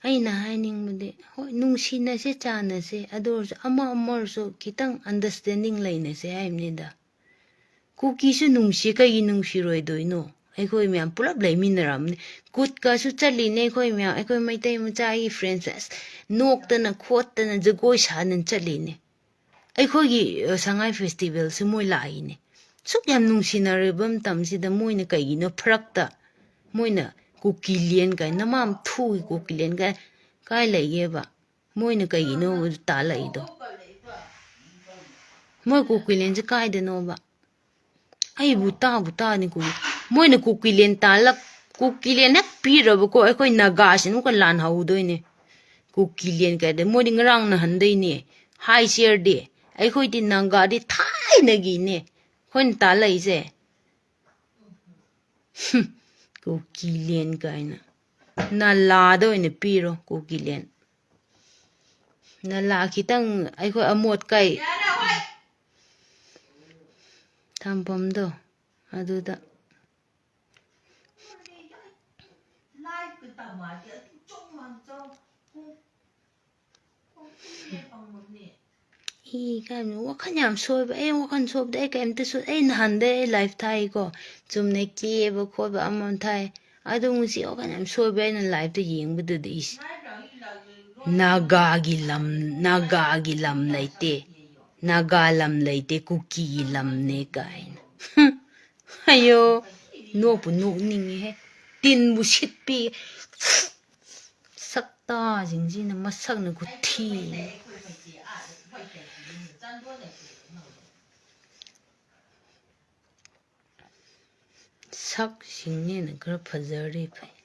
S1: ꯑꯩꯅ ꯍꯥꯏꯅꯤꯡꯕꯗꯤ ꯍꯣꯏ ꯅꯨꯡꯁꯤꯅꯁꯦ ꯆꯥꯟꯅꯁꯦ ꯑꯗꯨ ꯑꯣꯏꯔꯁꯨ ꯑꯃ ꯈꯤꯇꯪ ꯑꯟꯗꯔꯁꯇꯦꯟꯗꯤꯡ ꯂꯩꯅꯁꯦ ꯍꯥꯏꯕꯅꯤꯗ ꯀꯨꯀꯤꯁꯨ ꯅꯨꯡꯁꯤ ꯀꯩꯒꯤ ꯅꯨꯡꯁꯤꯔꯣꯏꯗꯣꯏꯅꯣ ꯑꯩꯈꯣꯏ ꯃꯌꯥꯝ ꯄꯨꯂꯞ ꯂꯩꯃꯤꯟꯅꯔꯝꯅꯤ ꯀꯨꯠꯀꯁꯨ ꯆꯠꯂꯤꯅꯦ ꯑꯩꯈꯣꯏ ꯃꯌꯥꯝ ꯑꯩꯈꯣꯏ ꯃꯩꯇꯩ ꯃꯆꯥꯒꯤ ꯐ꯭ꯔꯦꯟꯁ ꯅꯣꯛꯇꯅ ꯈꯣꯠꯇꯅ ꯖꯒꯣꯏ ꯁꯥꯗꯅ ꯆꯠꯂꯤꯅꯦ ꯑꯩꯈꯣꯏꯒꯤ ꯁꯉꯥꯏ ꯐꯦꯁꯇꯤꯚꯦꯜꯁꯦ ꯃꯣꯏ ꯂꯥꯛꯏꯅꯦ ꯁꯨꯛ ꯌꯥꯝ ꯅꯨꯡꯁꯤꯅꯔꯤꯕ ꯃꯇꯝꯁꯤꯗ ꯃꯣꯏꯅ ꯀꯩꯒꯤꯅꯣ ꯐꯔꯛꯇ ꯃꯣꯏꯅ ꯀꯨꯀꯤꯂꯦꯟ ꯀꯥꯏ ꯅꯃꯥꯝ ꯊꯨꯒꯤ ꯀꯨꯀꯤꯂꯦꯟ ꯀꯥꯏ ꯂꯩꯒꯦꯕ ꯃꯣꯏꯅ ꯀꯩꯒꯤꯅꯣ ꯇꯥꯜꯂꯛꯏꯗꯣ ꯃꯣꯏ ꯀꯨꯀꯤꯂꯦꯟꯁꯦ ꯀꯥꯏꯗꯅꯣꯕ ꯑꯩꯕꯨ ꯇꯥꯅꯤ ꯃꯣꯏꯅ ꯀꯨꯀꯤꯂꯦꯟ ꯍꯦꯛ ꯄꯤꯔꯕꯀꯣ ꯑꯩꯈꯣꯏ ꯅꯥꯒꯥꯁꯤꯅ ꯑꯃꯨꯛꯀ ꯂꯥꯟꯍꯧꯗꯣꯏꯅꯦ ꯀꯨꯀꯤꯂꯦꯟ ꯀꯥꯏꯗ ꯃꯣꯏꯗꯤ ꯉꯔꯥꯡ ꯅꯍꯟꯗꯩꯅꯦ ꯍꯥꯏ ꯆꯦꯔꯗꯤ ꯑꯩꯈꯣꯏꯗꯤ ꯅꯥꯒꯥꯗꯤ ꯊꯥꯏꯅꯒꯤꯅꯦ ꯑꯩꯈꯣꯏꯅ ꯇꯥꯜꯂꯛꯏꯁꯦ ꯀꯨꯀꯤꯂꯦꯟ ꯀꯥꯏꯅ ꯅꯂꯥꯗ ꯑꯣꯏꯅ ꯄꯤꯔꯣ ꯀꯨꯀꯤꯂꯦꯟ ꯅꯂꯥ ꯈꯤꯇꯪ ꯑꯩꯈꯣꯏ ꯑꯃꯣꯠꯀꯥꯏ ꯊꯝꯐꯝꯗꯣ ꯑꯗꯨꯗ ꯀꯥꯏꯅ ꯋꯥꯈꯜ ꯌꯥꯝ ꯁꯣꯏꯕ ꯋꯥꯈꯜ ꯁꯣꯏꯕꯗ ꯑꯩ ꯀꯩꯝꯇꯁꯨ ꯑꯩ ꯅꯍꯥꯟꯗꯩ ꯑꯩ ꯂꯥꯏꯐ ꯊꯥꯏꯀꯣ ꯆꯨꯝꯅ ꯀꯦꯕ ꯈꯣꯠꯄ ꯑꯃ ꯊꯥꯏ ꯑꯗꯨ ꯉꯁꯤ ꯋꯥꯈꯜ ꯌꯥꯝ ꯁꯣꯏꯕ ꯑꯩꯅ ꯂꯥꯏꯐꯇ ꯌꯦꯡꯕꯗꯨꯗꯤ ꯅꯥꯒꯥꯒꯤ ꯂꯝ ꯂꯩꯇꯦ ꯅꯥꯒꯥ ꯂꯝ ꯂꯩꯇꯦ ꯀꯨꯀꯤꯒꯤ ꯂꯝꯅꯦ ꯀꯥꯏꯅ ꯑꯌꯣ ꯅꯣꯛꯄꯨ ꯅꯣꯛꯅꯤꯡꯉꯤꯍꯦ ꯇꯤꯟꯕꯨ ꯁꯤꯠꯄꯤ ꯁꯛꯇꯥꯁꯤꯡꯁꯤꯅ ꯃꯁꯛꯅ ꯈꯨꯊꯤ ꯁꯛꯁꯤꯡꯅꯦꯅ ꯈꯔ ꯐꯖꯔꯗꯤ ꯐꯩ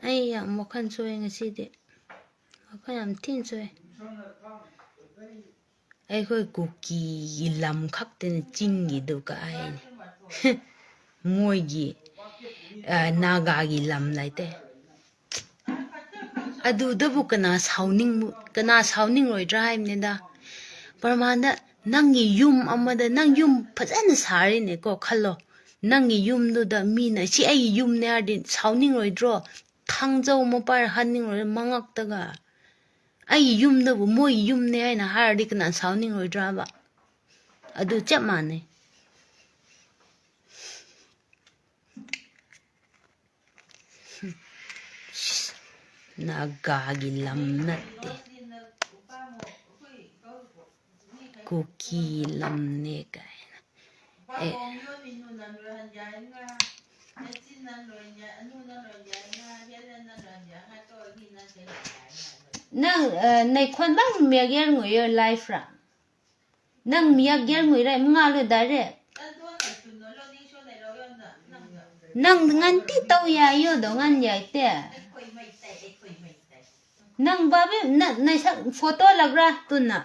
S1: Ai yang makan soy ngasih deh. Makan yang tin soy. Ai khoi cookie lam khak ten ching gi do ka ai ni. Moi gi naga gi lam lai te. Adu da bu kana sauning roi drive ne da. Parmanda nangi yum amada nang yum phajana sari ne ko khallo. Nangi yum do da mina chi ai yum ne ardin sauning roi dro. Thangzau mo par hanning roi mangak taga. Ai yum da bu moi yum ne ai na hardi kana sauning roi dra ba. Adu chap mane. Naga gi lam natte. Cookie lam ne kai. Nang nei khon bang mi ger ngoi life ra. Nang mi ger ngoi ra mga lo dare. Nang ngan ti tau ya yo do ngan ya te. Nang babe na sa photo lagra tunna.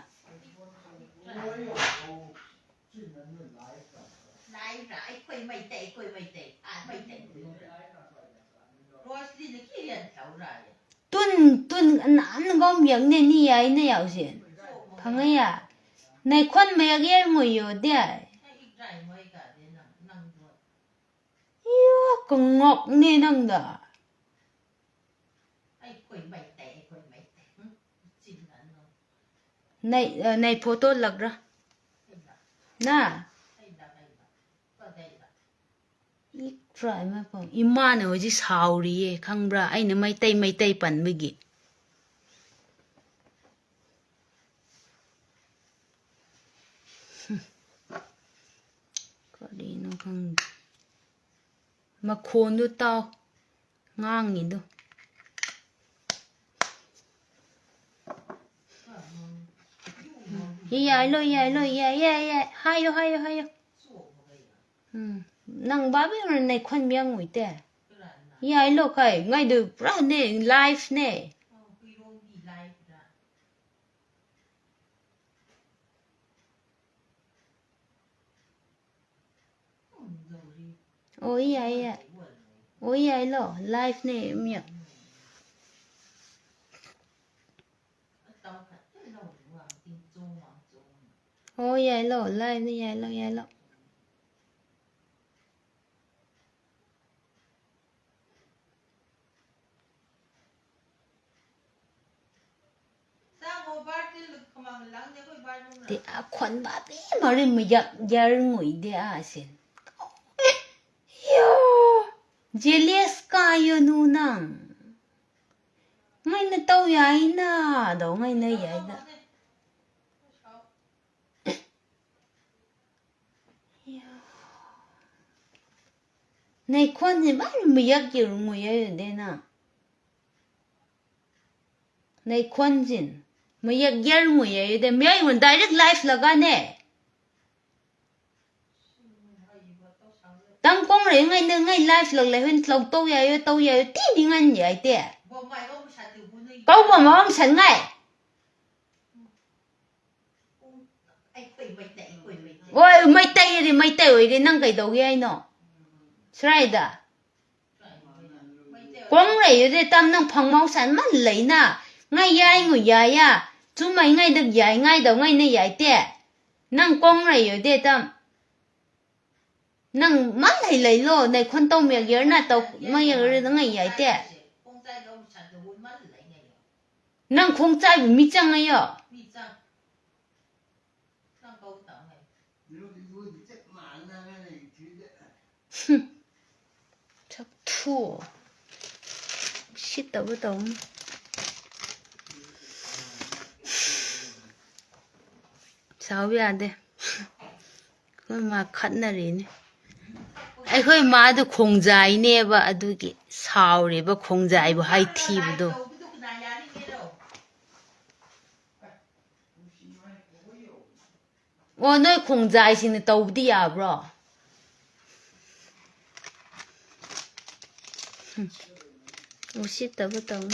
S1: Tun nan gom yang ne ni ai ne yao xin. Phang ai ya. Nei khon me ger ngoi yo de. Yo kong ngok ne nang da. Nei photo lagra. Na. Try ma pong. Imana hoji sauri ye khangbra ai na mai tai pan bigi. Kali no khang. Makhon du tao ngang ni do. Yai lo hayo. Nang babe nei khon miang ngui te. Yai lo kai ngai du pra ne life ne. Oi yai lo life ne miang. Oh yai lo live ni yai lo. Thì khuẩn bà bé mà đi mà giật ngồi đi xin. Yo, jealous ka yo nunang. Ngay na tao yai na, đâu ngay na yai na. Này khuẩn thì bà mà giật ngồi đi na. Này khuẩn gì? Mà giật ngồi đi, mấy người direct life laga nè. Tang kong re ngay life lag lại hơn lâu tao ya tí đi ngan vậy thế. Câu mà ông sẵn ngay. Ôi mày tay rồi đi năng cái đầu vậy nó. Sai da. Kong re rồi tam năng phang mau sẵn mất lấy na. Ngay yai ngồi yai ya. Chú mày ngay được yai ngay đầu ngay này vậy thế. Năng kong re rồi đi tam. Nang mắt lấy lo này con tàu miệng giờ na tàu mà giờ nó ngay vậy thế. Nang không trái bị mi chăng ấy à? Chắc thua. Shit đâu có đâu. Sao vậy anh đây? Con mà khẩn là gì nè? Ai khơi mà được không dài nè bà aduki sao rồi bà không dài bà hay thi bà đâu. Ồ nói không dài xin tàu đi à bro. 우시다고 떠네.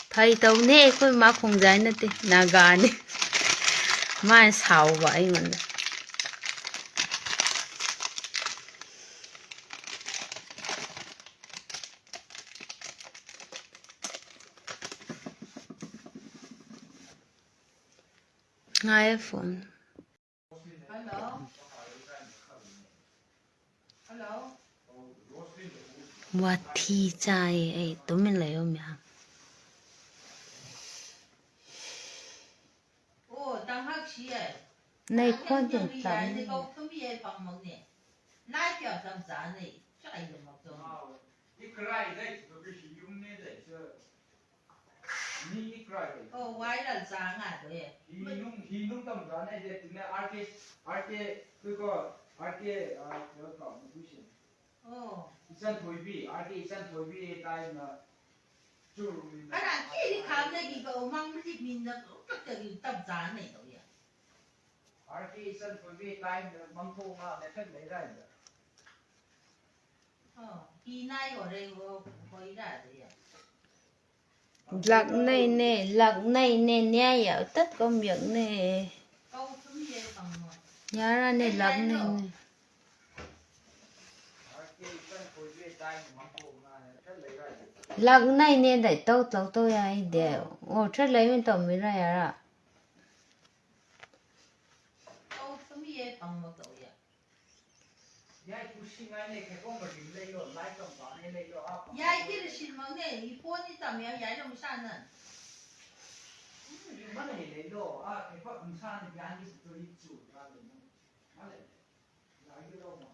S1: 파이 떠네. 그 막 공자인데 나가네. 만 사오바 이건데. iPhone.
S2: Hello. Hello.
S1: 와티 짜이 에이 또면 레요 명.
S2: Ồ, đang hát xí ấy.
S1: Này
S2: Đang
S1: khoan
S2: nhân
S1: dùng
S2: đi
S1: tắm.
S2: dài thì câu thơm ye bằng mong nè. Nãy giờ tầm giá này, chắc ai được mặc rồi. Ồ, quái là giá ngả rồi ấy.
S3: Hinung tầm giá này thì tụi RK tôi có RK nhớ cậu một chút xíu.
S2: Ồ.
S3: Isan thôi bi RK isan thôi bi cái mà chú.
S2: Anh là kia đi khám này thì cậu mang đi mình là tất cả những tầm giá này rồi ấy.
S3: RK isan thôi bi cái mà mang thô mà để phân lấy ra rồi.
S2: Kỳ này ở đây có ý ra rồi ấy.
S1: Lạc này nè nha dạo tất có miệng nè.
S2: Câu thơm ye bằng mong.
S1: Nhá ra nè lạc này nè.
S3: RK isan thôi bi cái mà mang thô mà để phân lấy ra rồi.
S1: Lạc này nè để tao tôi ai đều. Ồ chắc lấy mình tao mới ra à.
S2: Câu thơm ye bằng mong rồi ấy.
S3: Yai kushi ngay này cái con mà đỉnh lấy rồi lái trong đó này lấy rồi áp.
S2: Yai kia là xin mong nè, ý phố đi tầm yai yai đồng san nè.
S3: Mà này lấy rồi cái phát âm san thì anh đi tôi đi chủ ra rồi. Mà này lấy cái đâu mà.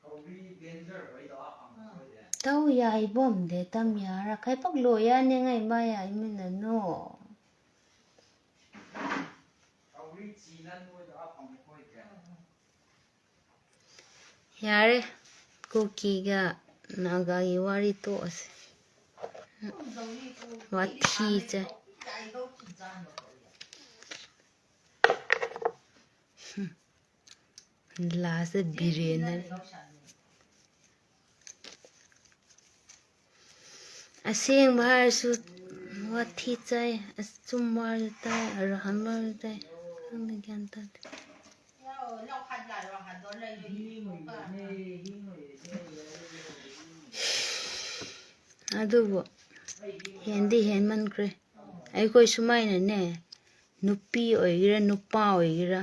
S3: Cậu đi danger vậy đó áp thôi đấy.
S1: Tao yai bom để tâm nhá ra khai bác lôi à nè ngày mai ai mình là nó.
S3: Cậu đi chỉ nên nuôi đó áp không thôi đấy.
S1: 야래 고기가 나가기 와리 또 왔어. 와 티자. 라스 비레네. 아생 말수 와 티자 좀 말다 알한 말다 하는 게 안다. ꯑꯗꯨꯕꯨ ꯍꯦꯟꯗꯤ ꯍꯦꯟꯃꯟꯈ꯭ꯔꯦ ꯑꯩꯈꯣꯏ ꯁꯨꯃꯥꯏꯅꯅꯦ ꯅꯨꯄꯤ ꯑꯣꯏꯒꯦꯔꯥ ꯅꯨꯄꯥ ꯑꯣꯏꯒꯦꯔꯥ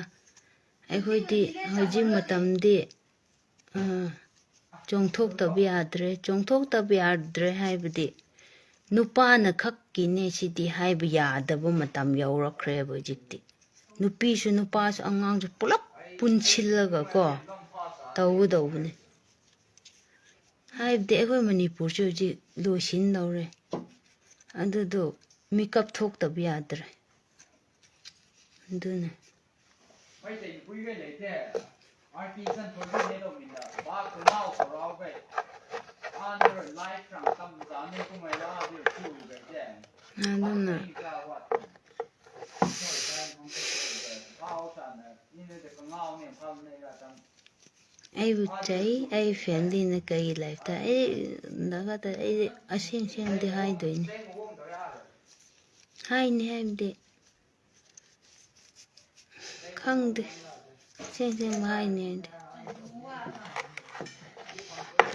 S1: ꯑꯩꯈꯣꯏꯗꯤ ꯍꯧꯖꯤꯛ ꯃꯇꯝꯗꯤ ꯆꯣꯡꯊꯣꯛꯇꯕ ꯌꯥꯗ꯭ꯔꯦ ꯍꯥꯏꯕꯗꯤ ꯅꯨꯄꯥꯅ ꯈꯛꯀꯤꯅꯦ ꯁꯤꯗꯤ ꯍꯥꯏꯕ ꯌꯥꯗꯕ ꯃꯇꯝ ꯌꯧꯔꯛꯈ꯭ꯔꯦꯕ ꯍꯧꯖꯤꯛꯇꯤ ꯅꯨꯄꯤꯁꯨ ꯅꯨꯄꯥꯁꯨ ꯑꯉꯥꯡꯁꯨ ꯄꯨꯂꯞ ꯄꯨꯟꯁꯤꯜꯂꯒ ꯀꯣ ꯇꯧꯒꯗꯧꯕꯅꯦ ꯍꯥꯏꯕꯗꯤ ꯑꯩꯈꯣꯏ ꯃꯅꯤꯄꯨꯔꯁꯨ ꯍꯧꯖꯤꯛ ꯂꯣꯏꯁꯤꯟꯗꯧꯔꯦ ꯑꯗꯨꯗꯣ ꯃꯤꯀꯞ ꯊꯣꯛꯇꯕ ꯌꯥꯗ꯭ꯔꯦ ꯑꯗꯨꯅꯦ
S3: ꯃꯩꯇꯩ ꯀꯨꯏꯒ ꯂꯩꯇꯦ ꯑꯥꯔꯇꯤꯁꯟ ꯊꯣꯏꯕꯤꯅꯦ ꯂꯧꯃꯤꯟꯅ ꯕꯥ ꯀꯨꯅꯥꯎ ꯈꯧꯔꯥꯎꯒꯩ ꯑꯥꯟꯗꯔ ꯂꯥꯏꯐ ꯔꯥꯡ ꯇꯝ ꯆꯥꯅꯤ ꯀꯨꯝꯍꯩ ꯂꯥꯛꯑꯗꯤ ꯆꯨꯒꯩꯁꯦ
S1: ꯑꯗꯨꯅ ꯑꯩꯕꯨ ꯆꯩ ꯑꯩ ꯐꯦꯃꯤꯂꯤꯅ ꯀꯩ ꯂꯥꯏꯐꯇ ꯑꯩ ꯅꯒꯗ ꯑꯩ ꯑꯁꯦꯡꯗꯤ ꯍꯥꯏꯗꯣꯏꯅꯤ ꯍꯥꯏꯅꯤ ꯍꯥꯏꯕꯗꯤ ꯈꯪꯗꯦ ꯑꯁꯦꯡꯕ ꯍꯥꯏꯅꯤ ꯍꯥꯏꯗꯤ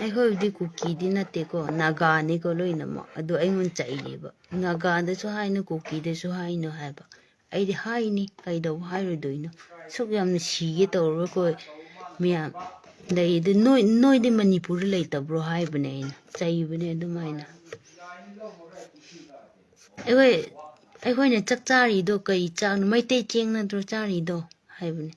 S1: ꯑꯩꯈꯣꯏꯕꯨꯗꯤ ꯀꯨꯀꯤꯗꯤ ꯅꯠꯇꯦꯀꯣ ꯅꯥꯒꯥꯅꯤꯀꯣ ꯂꯣꯏꯅꯃꯛ ꯑꯗꯣ ꯑꯩꯉꯣꯟꯗ ꯆꯩꯔꯤꯕ ꯅꯥꯒꯥꯗꯁꯨ ꯍꯥꯏꯅꯨ ꯀꯨꯀꯤꯗꯁꯨ ꯍꯥꯏꯅꯨ ꯍꯥꯏꯕ ꯑꯩꯗꯤ ꯍꯥꯏꯅꯤ ꯀꯩꯗꯧꯕ ꯍꯥꯏꯔꯣꯏꯗꯣꯏꯅꯣ ꯁꯨꯛ ꯌꯥꯝꯅ ꯁꯤꯒꯦ ꯇꯧꯔꯒ ꯑꯩꯈꯣꯏ ꯃꯌꯥꯝ ꯂꯩꯗꯤ ꯅꯣꯏꯗꯤ ꯃꯅꯤꯄꯨꯔꯗ ꯂꯩꯇꯕ꯭ꯔꯣ ꯍꯥꯏꯕꯅꯦ ꯑꯩꯅ ꯆꯩꯕꯅꯦ ꯑꯗꯨꯃꯥꯏꯅ ꯑꯩꯈꯣꯏꯅ ꯆꯥꯛ ꯆꯥꯔꯤꯗꯣ ꯀꯩ ꯆꯥꯛꯅꯣ ꯃꯩꯇꯩ ꯆꯦꯡ ꯅꯠꯇ꯭ꯔꯣ ꯆꯥꯔꯤꯗꯣ ꯍꯥꯏꯕꯅꯦ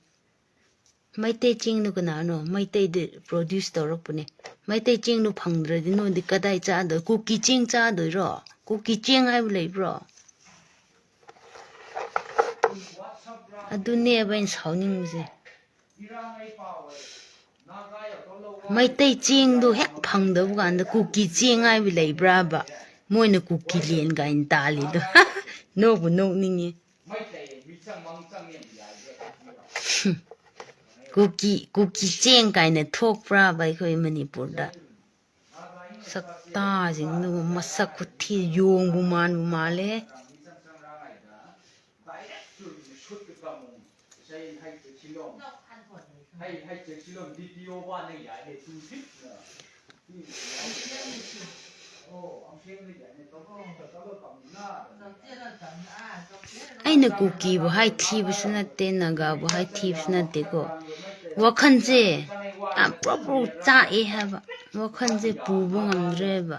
S1: ꯃꯩꯇꯩ ꯆꯦꯡꯗꯣ ꯀꯅꯥꯅꯣ ꯃꯩꯇꯩꯗ ꯄ꯭ꯔꯣꯗ꯭ꯌꯨꯁ ꯇꯧꯔꯛꯄꯅꯦ ꯃꯩꯇꯩ ꯆꯦꯡꯗꯣ ꯐꯪꯗ꯭ꯔꯗꯤ ꯅꯣꯏꯗꯤ ꯀꯗꯥꯏ ꯆꯥꯗꯣꯏ ꯀꯨꯀꯤ ꯆꯦꯡ ꯆꯥꯗꯣꯏꯔꯣ ꯀꯨꯀꯤ ꯆꯦꯡ ꯍꯥꯏꯕ ꯂꯩꯕ꯭ꯔꯣ ꯑꯗꯨꯅꯦꯕ ꯑꯩꯅ ꯁꯥꯎꯅꯤꯡꯕꯁꯦ ꯃꯩꯇꯩ ꯆꯦꯡꯗꯣ ꯍꯦꯛ ꯐꯪꯗꯕ ꯀꯥꯟꯗ ꯀꯨꯀꯤ ꯆꯦꯡ ꯍꯥꯏꯕ ꯂꯩꯕ꯭ꯔꯥꯕ ꯃꯣꯏꯅ ꯀꯨꯀꯤ ꯂꯦꯟ ꯀꯥꯏꯅ ꯇꯥꯜꯂꯤꯗꯣ ꯅꯣꯛꯄꯨ ꯅꯣꯛꯅꯤꯡꯉꯦ kuki cheng kaina thokpra ba khoi manipur da sakta jing nu masak kuthi yong bu male aina kuki bu hai thi bu sunate naga bu hai thi bu sunate ko wakhan je proper cha e haba wakhan je pu bu ngamdre ba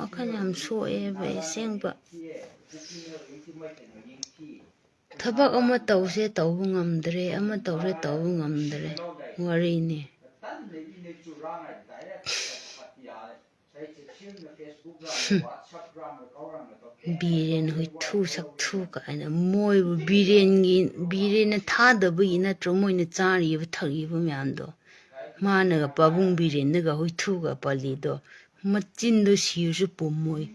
S1: wakhan yam so e ba seng ba tabak ama tause tawbu ngamdre ama tawre tawbu ngamdre wari ne biren hui thu sak thu ka ana moi bu biren na tha da bu ina tro moi na chari bu thagi bu myam do mana ga pabung biren na ga hui thu ga pali do machin do siu su pom moi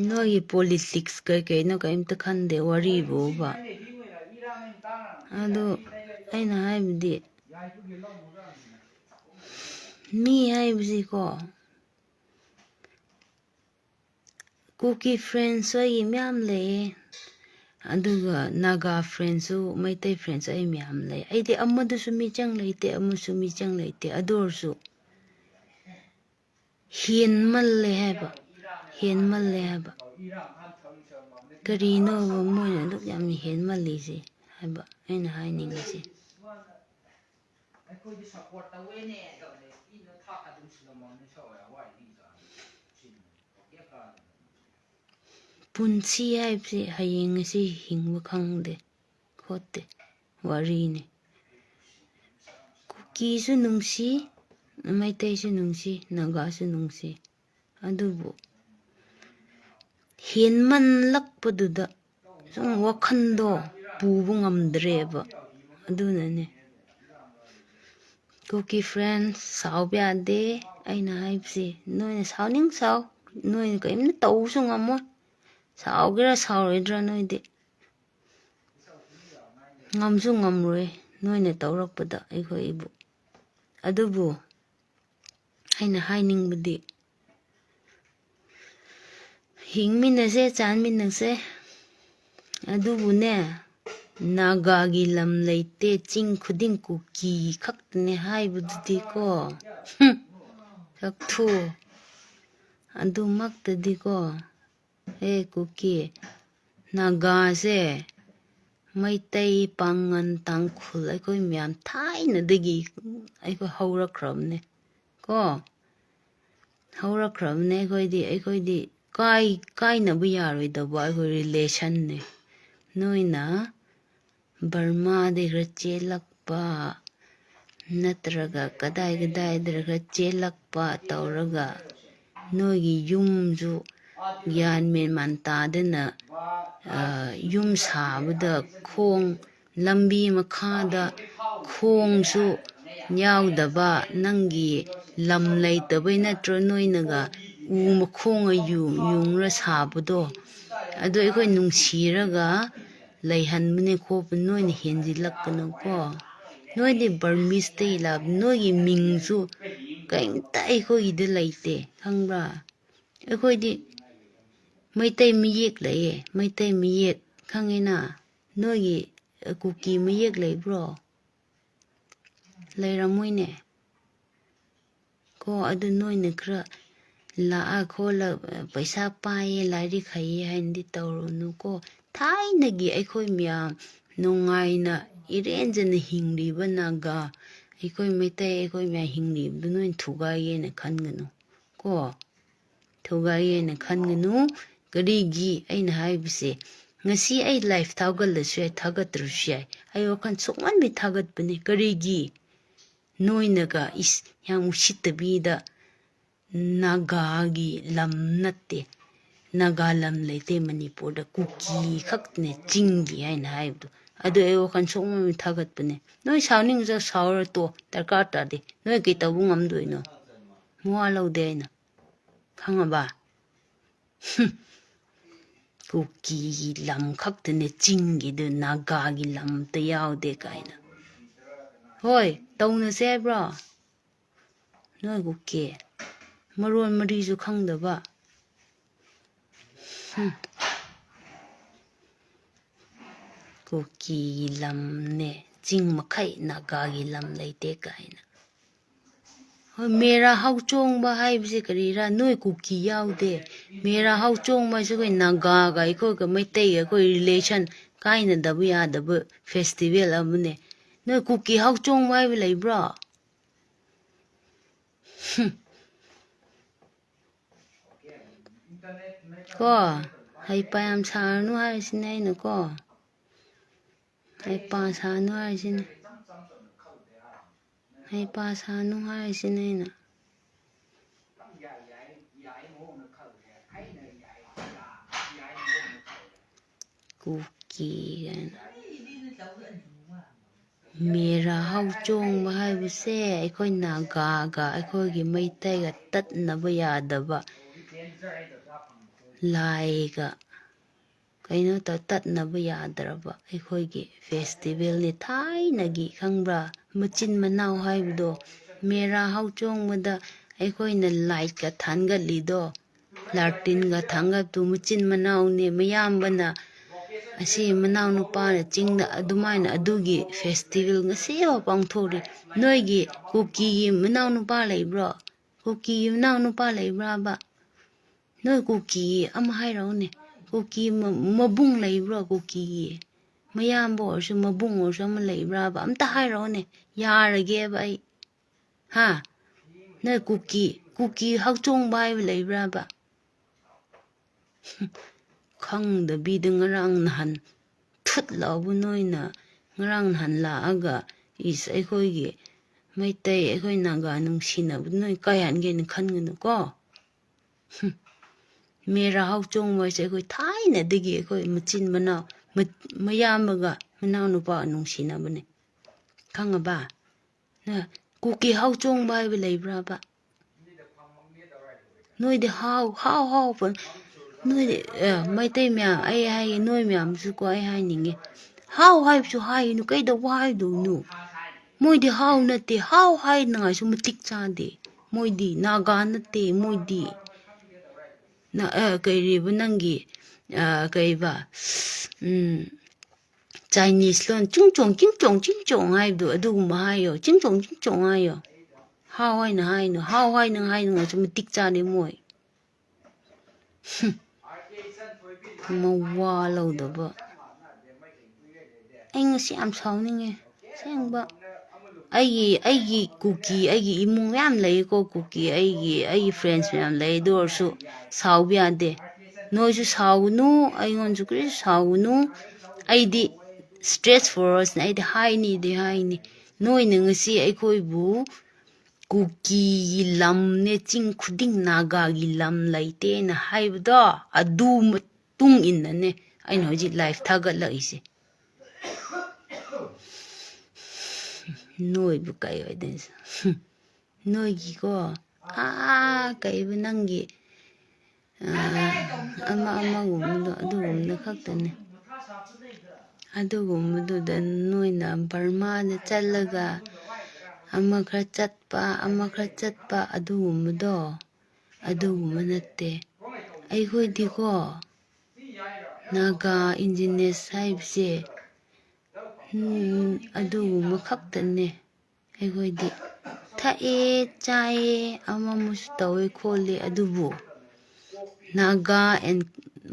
S1: no ye politics kai no ka imta khan de wari bu ba ado aina hai bidi mi hai bisi ko cookie friends ai myam le aduga naga friends su maitai friends ai myam le ai de amadu su mi chang leite amu su mi chang leite ador su hian mal le haba karino mo na duk yam hian mal le si haba aina hai ning si punsi hai si hayeng si hingwa khangde khote wari ne kuki su nungsi maitai su nungsi naga su nungsi adubu hian man lakpaduda sung wakhando pubu ngamdreba adunane cookie friends saw bya de aina haipsi noina sawning saw noina kaimna tawsu ngamo sawgira sawroidra noide ngamsu ngamroi noina tawrakpada akhoi ibu adubu aina hainingbudi hingminase chanminase adubu ne naga gi lam leite ching khuding kuki khaktne haibududi ko sakthu adu maktadi ko kuki naga se maitai pangan tangkhul aikoi myam thaina dagi aikoi haurakramne ko haurakramne aikoi kai na bu yaroi da ba aikoi relation ne noina Burma de chelakpa natraga kadai dra chelakpa tawraga nogi yumju gyan men manta dena yum sabada khong lambi makhada khong su yaudaba nangi lam leitabai natro noinaga u makhong yungra sabado ado aikoi nungsiraga leihanbune khopa noina henjilakano ko noide Burmese te lab nogi mingsu kaimta aikoi de leite khangba aikoi di maitai miyek leye maitai miyek khangena nogi kuki miyek leibro leiramoine ko adu noina khra la khola paisa paye lari khaye handi tawronu ko thainagi aikoi myam nungaina irenjana hingliba naga aikoi maitai aikoi mya hinglibdu noin thugayena khanganu ko thugayena khanganu karigi aina haibise ngasi ai life thaugallasue thagatrusye ai wakan sokman mi thagatbane karigi noinaga is yang usitabida nagagi lam natte naga lam leite manipurda kuki khakne chinggi haina haibdu adu ai wakan sokman mi thagatbane noi sawning ja sawra to darkar tade noi ke tabu ngamdoino muwa laude aina ꯈꯪꯉꯕ ꯀꯨꯀꯤꯒꯤ ꯂꯝ ꯈꯛꯇꯅꯦ ꯆꯤꯡꯒꯤꯗꯨ ꯅꯥꯒꯥꯒꯤ ꯂꯝ ꯑꯝꯇ ꯌꯥꯎꯗꯦ ꯀꯥꯏꯅ ꯍꯣꯏ ꯇꯧꯅꯁꯦ ꯍꯥꯏꯕ꯭ꯔꯣ ꯅꯣꯏ ꯀꯨꯀꯤ ꯃꯔꯣꯟ ꯃꯔꯤꯁꯨ ꯈꯪꯗꯕ ꯀꯨꯀꯤꯒꯤ ꯂꯝꯅꯦ ꯆꯤꯡ ꯃꯈꯩ ꯅꯥꯒꯥꯒꯤ ꯂꯝ ꯂꯩꯇꯦ ꯀꯥꯏꯅ ꯍꯣꯏ ꯃꯦꯔꯥ ꯍꯥꯎ ꯆꯣꯡꯕ ꯍꯥꯏꯕꯁꯦ ꯀꯔꯤꯔꯥ ꯅꯣꯏ ꯀꯨꯀꯤ ꯌꯥꯎꯗꯦ ꯃꯦꯔꯥ ꯍꯥꯎ ꯆꯣꯡꯕ ꯍꯥꯏꯁꯦ ꯑꯩꯈꯣꯏ ꯅꯥꯒꯥꯒ ꯑꯩꯈꯣꯏꯒ ꯃꯩꯇꯩꯒ ꯑꯩꯈꯣꯏ ꯔꯤꯂꯦꯁꯟ ꯀꯥꯏꯅꯗꯕ ꯌꯥꯗꯕ ꯐꯦꯁꯇꯤꯚꯦꯜ ꯑꯃꯅꯦ ꯅꯣꯏ ꯀꯨꯀꯤ ꯍꯥꯎ ꯆꯣꯡꯕ ꯍꯥꯏꯕ ꯂꯩꯕ꯭ꯔꯣ ꯀꯣ ꯍꯩꯄꯥ ꯌꯥꯝ ꯁꯥꯔꯅꯨ ꯍꯥꯏꯔꯤꯁꯤꯅꯦ ꯑꯩꯅꯀꯣ ꯍꯩꯄꯥ ꯁꯥꯅꯨ ꯍꯥꯏꯔꯤꯁꯤꯅꯦ ꯍꯩꯄꯥ ꯁꯥꯅꯨ ꯍꯥꯏꯔꯤꯁꯤꯅꯦ ꯑꯩꯅ ꯀꯨꯀꯤ ꯀꯥꯏꯅ ꯃꯦꯔꯥ ꯍꯥꯎ ꯆꯣꯡꯕ ꯍꯥꯏꯕꯁꯦ ꯑꯩꯈꯣꯏ ꯅꯥꯒꯥꯒ ꯑꯩꯈꯣꯏꯒꯤ ꯃꯩꯇꯩꯒ ꯇꯠꯅꯕ ꯌꯥꯗꯕ ꯂꯥꯏꯒ ꯀꯩꯅꯣ ꯇꯠꯅꯕ ꯌꯥꯗ꯭ꯔꯕ ꯑꯩꯈꯣꯏꯒꯤ ꯐꯦꯁꯇꯤꯚꯦꯜꯅꯤ ꯊꯥꯏꯅꯒꯤ ꯈꯪꯕ꯭ꯔꯥ ꯃꯆꯤꯟ ꯃꯅꯥꯎ ꯍꯥꯏꯕꯗꯣ ꯃꯦꯔꯥ ꯍꯥꯎ ꯆꯣꯡꯕꯗ ꯑꯩꯈꯣꯏꯅ ꯂꯥꯏꯠꯀ ꯊꯥꯟꯒꯠꯂꯤꯗꯣ ꯂꯥꯔꯇꯤꯟꯒ ꯊꯥꯡꯒꯠꯇꯨ ꯃꯆꯤꯟ ꯃꯅꯥꯎꯅꯦ ꯃꯌꯥꯝꯕꯅ ꯑꯁꯤ ꯃꯅꯥꯎꯅꯨꯄꯥꯅ ꯆꯤꯡꯗ ꯑꯗꯨꯃꯥꯏꯅ ꯑꯗꯨꯒꯤ ꯐꯦꯁꯇꯤꯚꯦꯜ ꯉꯁꯤꯐꯥꯎ ꯄꯥꯡꯊꯣꯛꯔꯤ ꯅꯣꯏꯒꯤ ꯀꯨꯀꯤꯒꯤ ꯃꯅꯥꯎꯅꯨꯄꯥ ꯂꯩꯕ꯭ꯔꯣ ꯀꯨꯀꯤꯒꯤ ꯃꯅꯥꯎꯅꯨꯄꯥ ꯂꯩꯕ꯭ꯔꯥꯕ ꯅꯣꯏ ꯀꯨꯀꯤꯒꯤ ꯑꯃ ꯍꯥꯏꯔꯛꯎꯅꯦ ꯀꯨꯀꯤ ꯃꯕꯨꯡ ꯂꯩꯕ꯭ꯔꯣ ꯀꯨꯀꯤꯒꯤ ꯃꯌꯥꯝꯕ ꯑꯣꯏꯔꯁꯨ ꯃꯕꯨꯡ ꯑꯣꯏꯔꯁꯨ ꯑꯃ ꯂꯩꯕ꯭ꯔꯥꯕ ꯑꯝꯇ ꯍꯥꯏꯔꯛꯑꯣꯅꯦ ꯌꯥꯔꯒꯦꯕ ꯑꯩ ꯍꯥ ꯅꯣꯏ ꯀꯨꯀꯤ ꯍꯛꯆꯣꯡꯕ ꯍꯥꯏꯕ ꯂꯩꯕ꯭ꯔꯥꯕ ꯈꯪꯗꯕꯤꯗ ꯉꯔꯥꯡ ꯅꯍꯥꯟ ꯊꯨꯠ ꯂꯥꯎꯕ ꯅꯣꯏꯅ ꯉꯔꯥꯡ ꯅꯍꯥꯟ ꯂꯥꯛꯑꯒ ꯏꯁ ꯑꯩꯈꯣꯏꯒꯤ ꯃꯩꯇꯩ ꯑꯩꯈꯣꯏ ꯅꯥꯒꯥ ꯅꯨꯡꯁꯤꯅꯕꯗꯨ ꯅꯣꯏ ꯀꯥꯏ ꯍꯥꯟꯒꯦꯅ ꯈꯟꯒꯅꯨꯀꯣ ꯃꯦꯔꯥ ꯍꯥꯎ ꯆꯣꯡꯕ ꯍꯥꯏꯁꯦ ꯑꯩꯈꯣꯏ ꯊꯥꯏꯅꯗꯒꯤ ꯑꯩꯈꯣꯏ ꯃꯆꯤꯟ ꯃꯅꯥꯎ ꯃꯌꯥꯝꯕꯒ ꯃꯅꯥꯎꯅꯨꯄꯥ ꯅꯨꯡꯁꯤꯅꯕꯅꯦ ꯈꯪꯉꯕ ꯀꯨꯀꯤ ꯍꯥꯎ ꯆꯣꯡꯕ ꯍꯥꯏꯕ ꯂꯩꯕ꯭ꯔꯥꯕ ꯅꯣꯏꯗꯤ ꯍꯥꯎ ꯅꯣꯏꯗꯤ ꯃꯩꯇꯩ ꯃꯌꯥꯝ ꯑꯩ ꯍꯥꯏꯒꯦ ꯅꯣꯏ ꯃꯌꯥꯝꯁꯨꯀꯣ ꯑꯩ ꯍꯥꯏꯅꯤꯡꯉꯦ ꯍꯥꯎ ꯍꯥꯏꯕꯁꯨ ꯍꯥꯏꯒꯅꯨ ꯀꯩꯗꯧꯕ ꯍꯥꯏꯗꯣꯏꯅꯣ ꯃꯣꯏꯗꯤ ꯍꯥꯎ ꯅꯠꯇꯦ ꯍꯥꯎ ꯍꯥꯏꯅꯉꯥꯏꯁꯨ ꯃꯇꯤꯛ ꯆꯥꯗꯦ ꯃꯣꯏꯗꯤ ꯅꯥꯒꯥ ꯅꯠꯇꯦ ꯃꯣꯏꯗꯤ ꯀꯩꯔꯤꯕ ꯅꯪꯒꯤ ꯀꯩꯕ ꯆꯥꯏꯅꯤꯁ ꯂꯣꯟ ꯆꯤꯡꯆꯣꯡ ꯍꯥꯏꯕꯗꯣ ꯑꯗꯨꯒꯨꯝꯕ ꯍꯥꯏꯌꯣ ꯆꯤꯡꯆꯣꯡ ꯍꯥꯏꯌꯣ ꯍꯥꯎ ꯍꯥꯏꯅ ꯍꯥꯏꯅꯨ ꯍꯥꯎ ꯍꯥꯏꯅ ꯍꯥꯏꯅꯉꯥꯏꯁꯨ ꯃꯇꯤꯛ ꯆꯥꯗꯦ ꯃꯣꯏ ꯃꯋꯥ ꯂꯧꯗꯕ ꯑꯩ ꯉꯁꯤ ꯌꯥꯝ ꯁꯥꯎꯅꯤꯡꯉꯦ ꯑꯁꯦꯡꯕ ꯑꯩꯒꯤ ꯀꯨꯀꯤ ꯑꯩꯒꯤ ꯏꯃꯨꯡ ꯃꯌꯥꯝ ꯂꯩꯀꯣ ꯀꯨꯀꯤ ꯑꯩꯒꯤ ꯐ꯭ꯔꯦꯟꯁ ꯃꯌꯥꯝ ꯂꯩ ꯑꯗꯨ ꯑꯣꯏꯔꯁꯨ ꯁꯥꯎꯕ ꯌꯥꯗꯦ ꯅꯣꯏꯁꯨ ꯁꯥꯎꯒꯅꯨ ꯑꯩꯉꯣꯟꯁꯨ ꯀꯔꯤꯁꯨ ꯁꯥꯎꯒꯅꯨ ꯑꯩꯗꯤ ꯏꯁꯇ꯭ꯔꯦꯠ ꯐꯣꯔꯋꯥꯔdsꯅ ꯑꯩꯗꯤ ꯍꯥꯏꯅꯤ ꯅꯣꯏꯅ ꯉꯁꯤ ꯑꯩꯈꯣꯏꯕꯨ ꯀꯨꯀꯤꯒꯤ ꯂꯝꯅꯦ ꯆꯤꯡ ꯈꯨꯗꯤꯡ ꯅꯥꯒꯥꯒꯤ ꯂꯝ ꯂꯩꯇꯦꯅ ꯍꯥꯏꯕꯗꯣ ꯑꯗꯨ ꯃꯇꯨꯡ ꯏꯟꯅꯅꯦ ꯑꯩꯅ ꯍꯧꯖꯤꯛ ꯂꯥꯏꯐ ꯊꯥꯒꯠꯂꯛꯏꯁꯦ ꯅꯣꯏꯕꯨ ꯀꯩ ꯑꯣꯏꯗꯣꯏꯅꯣ ꯅꯣꯏꯒꯤꯀꯣ ꯀꯩꯕ ꯅꯪꯒꯤ ꯑꯃꯒꯨꯝꯕꯗꯣ ꯑꯗꯨꯒꯨꯝꯕꯗ ꯈꯛꯇꯅꯦ ꯑꯗꯨꯒꯨꯝꯕꯗꯨꯗ ꯅꯣꯏꯅ ꯕꯔꯃꯥꯗ ꯆꯠꯂꯒ ꯑꯃ ꯈꯔ ꯆꯠꯄ ꯑꯗꯨꯒꯨꯝꯕꯗꯣ ꯑꯗꯨꯒꯨꯝꯕ ꯅꯠꯇꯦ ꯑꯩꯈꯣꯏꯗꯤꯀꯣ ꯅꯥꯒꯥ ꯏꯟꯗꯤꯖꯤꯅꯁ ꯍꯥꯏꯕꯁꯦ ꯑꯗꯨꯒꯨꯝꯕ ꯈꯛꯇꯅꯦ ꯑꯩꯈꯣꯏꯗꯤ ꯊꯛꯑꯦ ꯆꯥꯏꯑꯦ ꯑꯃꯁꯨ ꯇꯧꯋꯦ ꯈꯣꯠꯂꯦ ꯑꯗꯨꯕꯨ ꯅꯥꯒꯥ ꯑꯦꯟ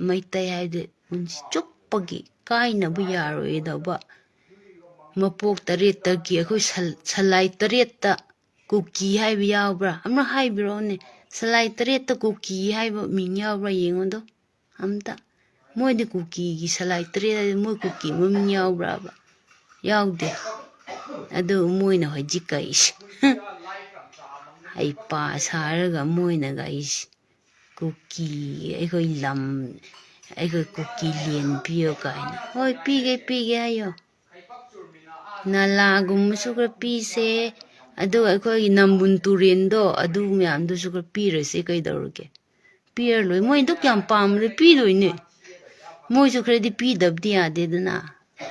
S1: ꯃꯩꯇꯩ ꯍꯥꯏꯕꯗꯤ ꯄꯨꯟꯁꯤ ꯆꯨꯞꯄꯒꯤ ꯀꯥꯏꯅꯕ ꯌꯥꯔꯣꯏꯗꯧꯕ ꯃꯄꯣꯛ 8ꯇꯒꯤ ꯑꯩꯈꯣꯏ ꯁꯂꯥꯏ 8ꯇ ꯀꯨꯀꯤ ꯍꯥꯏꯕ ꯌꯥꯎꯕ꯭ꯔꯥ ꯑꯃ ꯍꯥꯏꯕꯤꯔꯛꯑꯣꯅꯦ ꯁꯂꯥꯏ 8ꯇ ꯀꯨꯀꯤ ꯍꯥꯏꯕ ꯃꯤꯡ ꯌꯥꯎꯕ꯭ꯔꯥ ꯌꯦꯡꯉꯣꯗꯣ ꯑꯝꯇ ꯃꯣꯏꯗꯤ ꯀꯨꯀꯤꯒꯤ ꯁꯂꯥꯏ 8 ꯍꯥꯏꯗꯤ ꯃꯣꯏ ꯀꯨꯀꯤ ꯃꯃꯤꯡ ꯌꯥꯎꯕ꯭ꯔꯥꯕ ꯌꯥꯎꯗꯦ ꯑꯗꯨ ꯃꯣꯏꯅ ꯍꯧꯖꯤꯛ ꯀꯩꯁꯦ ꯍꯩꯄꯥ ꯁꯥꯔꯒ ꯃꯣꯏꯅꯒ ꯑꯩꯁꯦ ꯀꯨꯀꯤ ꯑꯩꯈꯣꯏ ꯂꯝ ꯑꯩꯈꯣꯏ ꯀꯨꯀꯤ ꯂꯦꯟ ꯄꯤꯌꯣ ꯀꯥꯏꯅ ꯍꯣꯏ ꯄꯤꯒꯦ ꯍꯥꯏꯌꯣ ꯅꯂꯥꯒꯨꯝꯕꯁꯨ ꯈꯔ ꯄꯤꯁꯦ ꯑꯗꯨꯒ ꯑꯩꯈꯣꯏꯒꯤ ꯅꯝꯕꯨꯟ ꯇꯨꯔꯦꯟꯗꯣ ꯑꯗꯨ ꯃꯌꯥꯝꯗꯨꯁꯨ ꯈꯔ ꯄꯤꯔꯁꯦ ꯀꯩꯗꯧꯔꯒꯦ ꯄꯤꯔꯂꯣꯏ ꯃꯣꯏ ꯑꯗꯨꯛ ꯌꯥꯝ ꯄꯥꯝꯕꯗ ꯄꯤꯗꯣꯏꯅꯦ ꯃꯣꯏꯁꯨ ꯈꯔꯗꯤ ꯄꯤꯗꯕꯗꯤ ꯌꯥꯗꯦꯗꯅ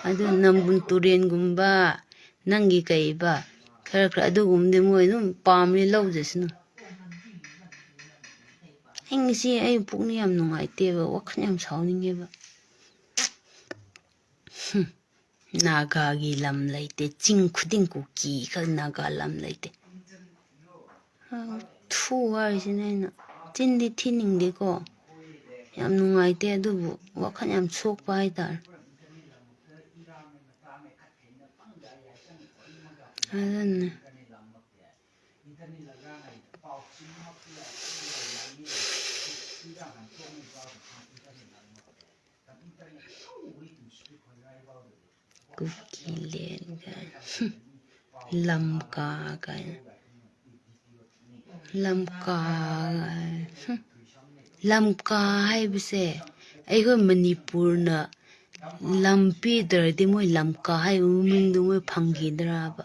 S1: ꯑꯗꯨ ꯅꯝꯕꯨꯜ ꯇꯨꯔꯦꯟꯒꯨꯝꯕ ꯅꯪꯒꯤ ꯀꯩꯕ ꯈꯔ ꯑꯗꯨꯒꯨꯝꯕꯗꯤ ꯃꯣꯏ ꯑꯗꯨꯝ ꯄꯥꯝꯃꯦ ꯂꯧꯖꯁꯅꯨ ꯑꯩ ꯉꯁꯤ ꯑꯩ ꯄꯨꯛꯅꯤꯡ ꯌꯥꯝ ꯅꯨꯡꯉꯥꯏꯇꯦꯕ ꯋꯥꯈꯜ ꯌꯥꯝ ꯁꯥꯎꯅꯤꯡꯉꯦꯕ ꯅꯥꯒꯥꯒꯤ ꯂꯝ ꯂꯩꯇꯦ ꯆꯤꯡ ꯈꯨꯗꯤꯡ ꯀꯨꯀꯤ ꯈꯛ ꯅꯥꯒꯥ ꯂꯝ ꯂꯩꯇꯦ ꯊꯨ ꯍꯥꯏꯔꯤꯁꯤꯅꯦ ꯑꯩꯅ ꯆꯤꯟꯗꯤ ꯊꯤꯅꯤꯡꯗꯦꯀꯣ ꯌꯥꯝ ꯅꯨꯡꯉꯥꯏꯇꯦ ꯑꯗꯨꯕꯨ ꯋꯥꯈꯜ ꯌꯥꯝ ꯁꯣꯛꯄ ꯍꯥꯏꯇꯥꯔꯦ ꯑꯗꯨꯅ ꯀꯨꯀꯤꯂꯦꯟ ꯀꯥꯏꯅ ꯂꯝꯀꯥ ꯀꯥꯏꯅ ꯂꯝꯀꯥ ꯍꯥꯏꯕꯁꯦ ꯑꯩꯈꯣꯏ ꯃꯅꯤꯄꯨꯔꯅ ꯂꯝ ꯄꯤꯗ꯭ꯔꯗꯤ ꯃꯣꯏ ꯂꯝꯀꯥ ꯍꯥꯏꯕ ꯃꯃꯤꯡꯗꯣ ꯃꯣꯏ ꯐꯪꯈꯤꯗ꯭ꯔꯕ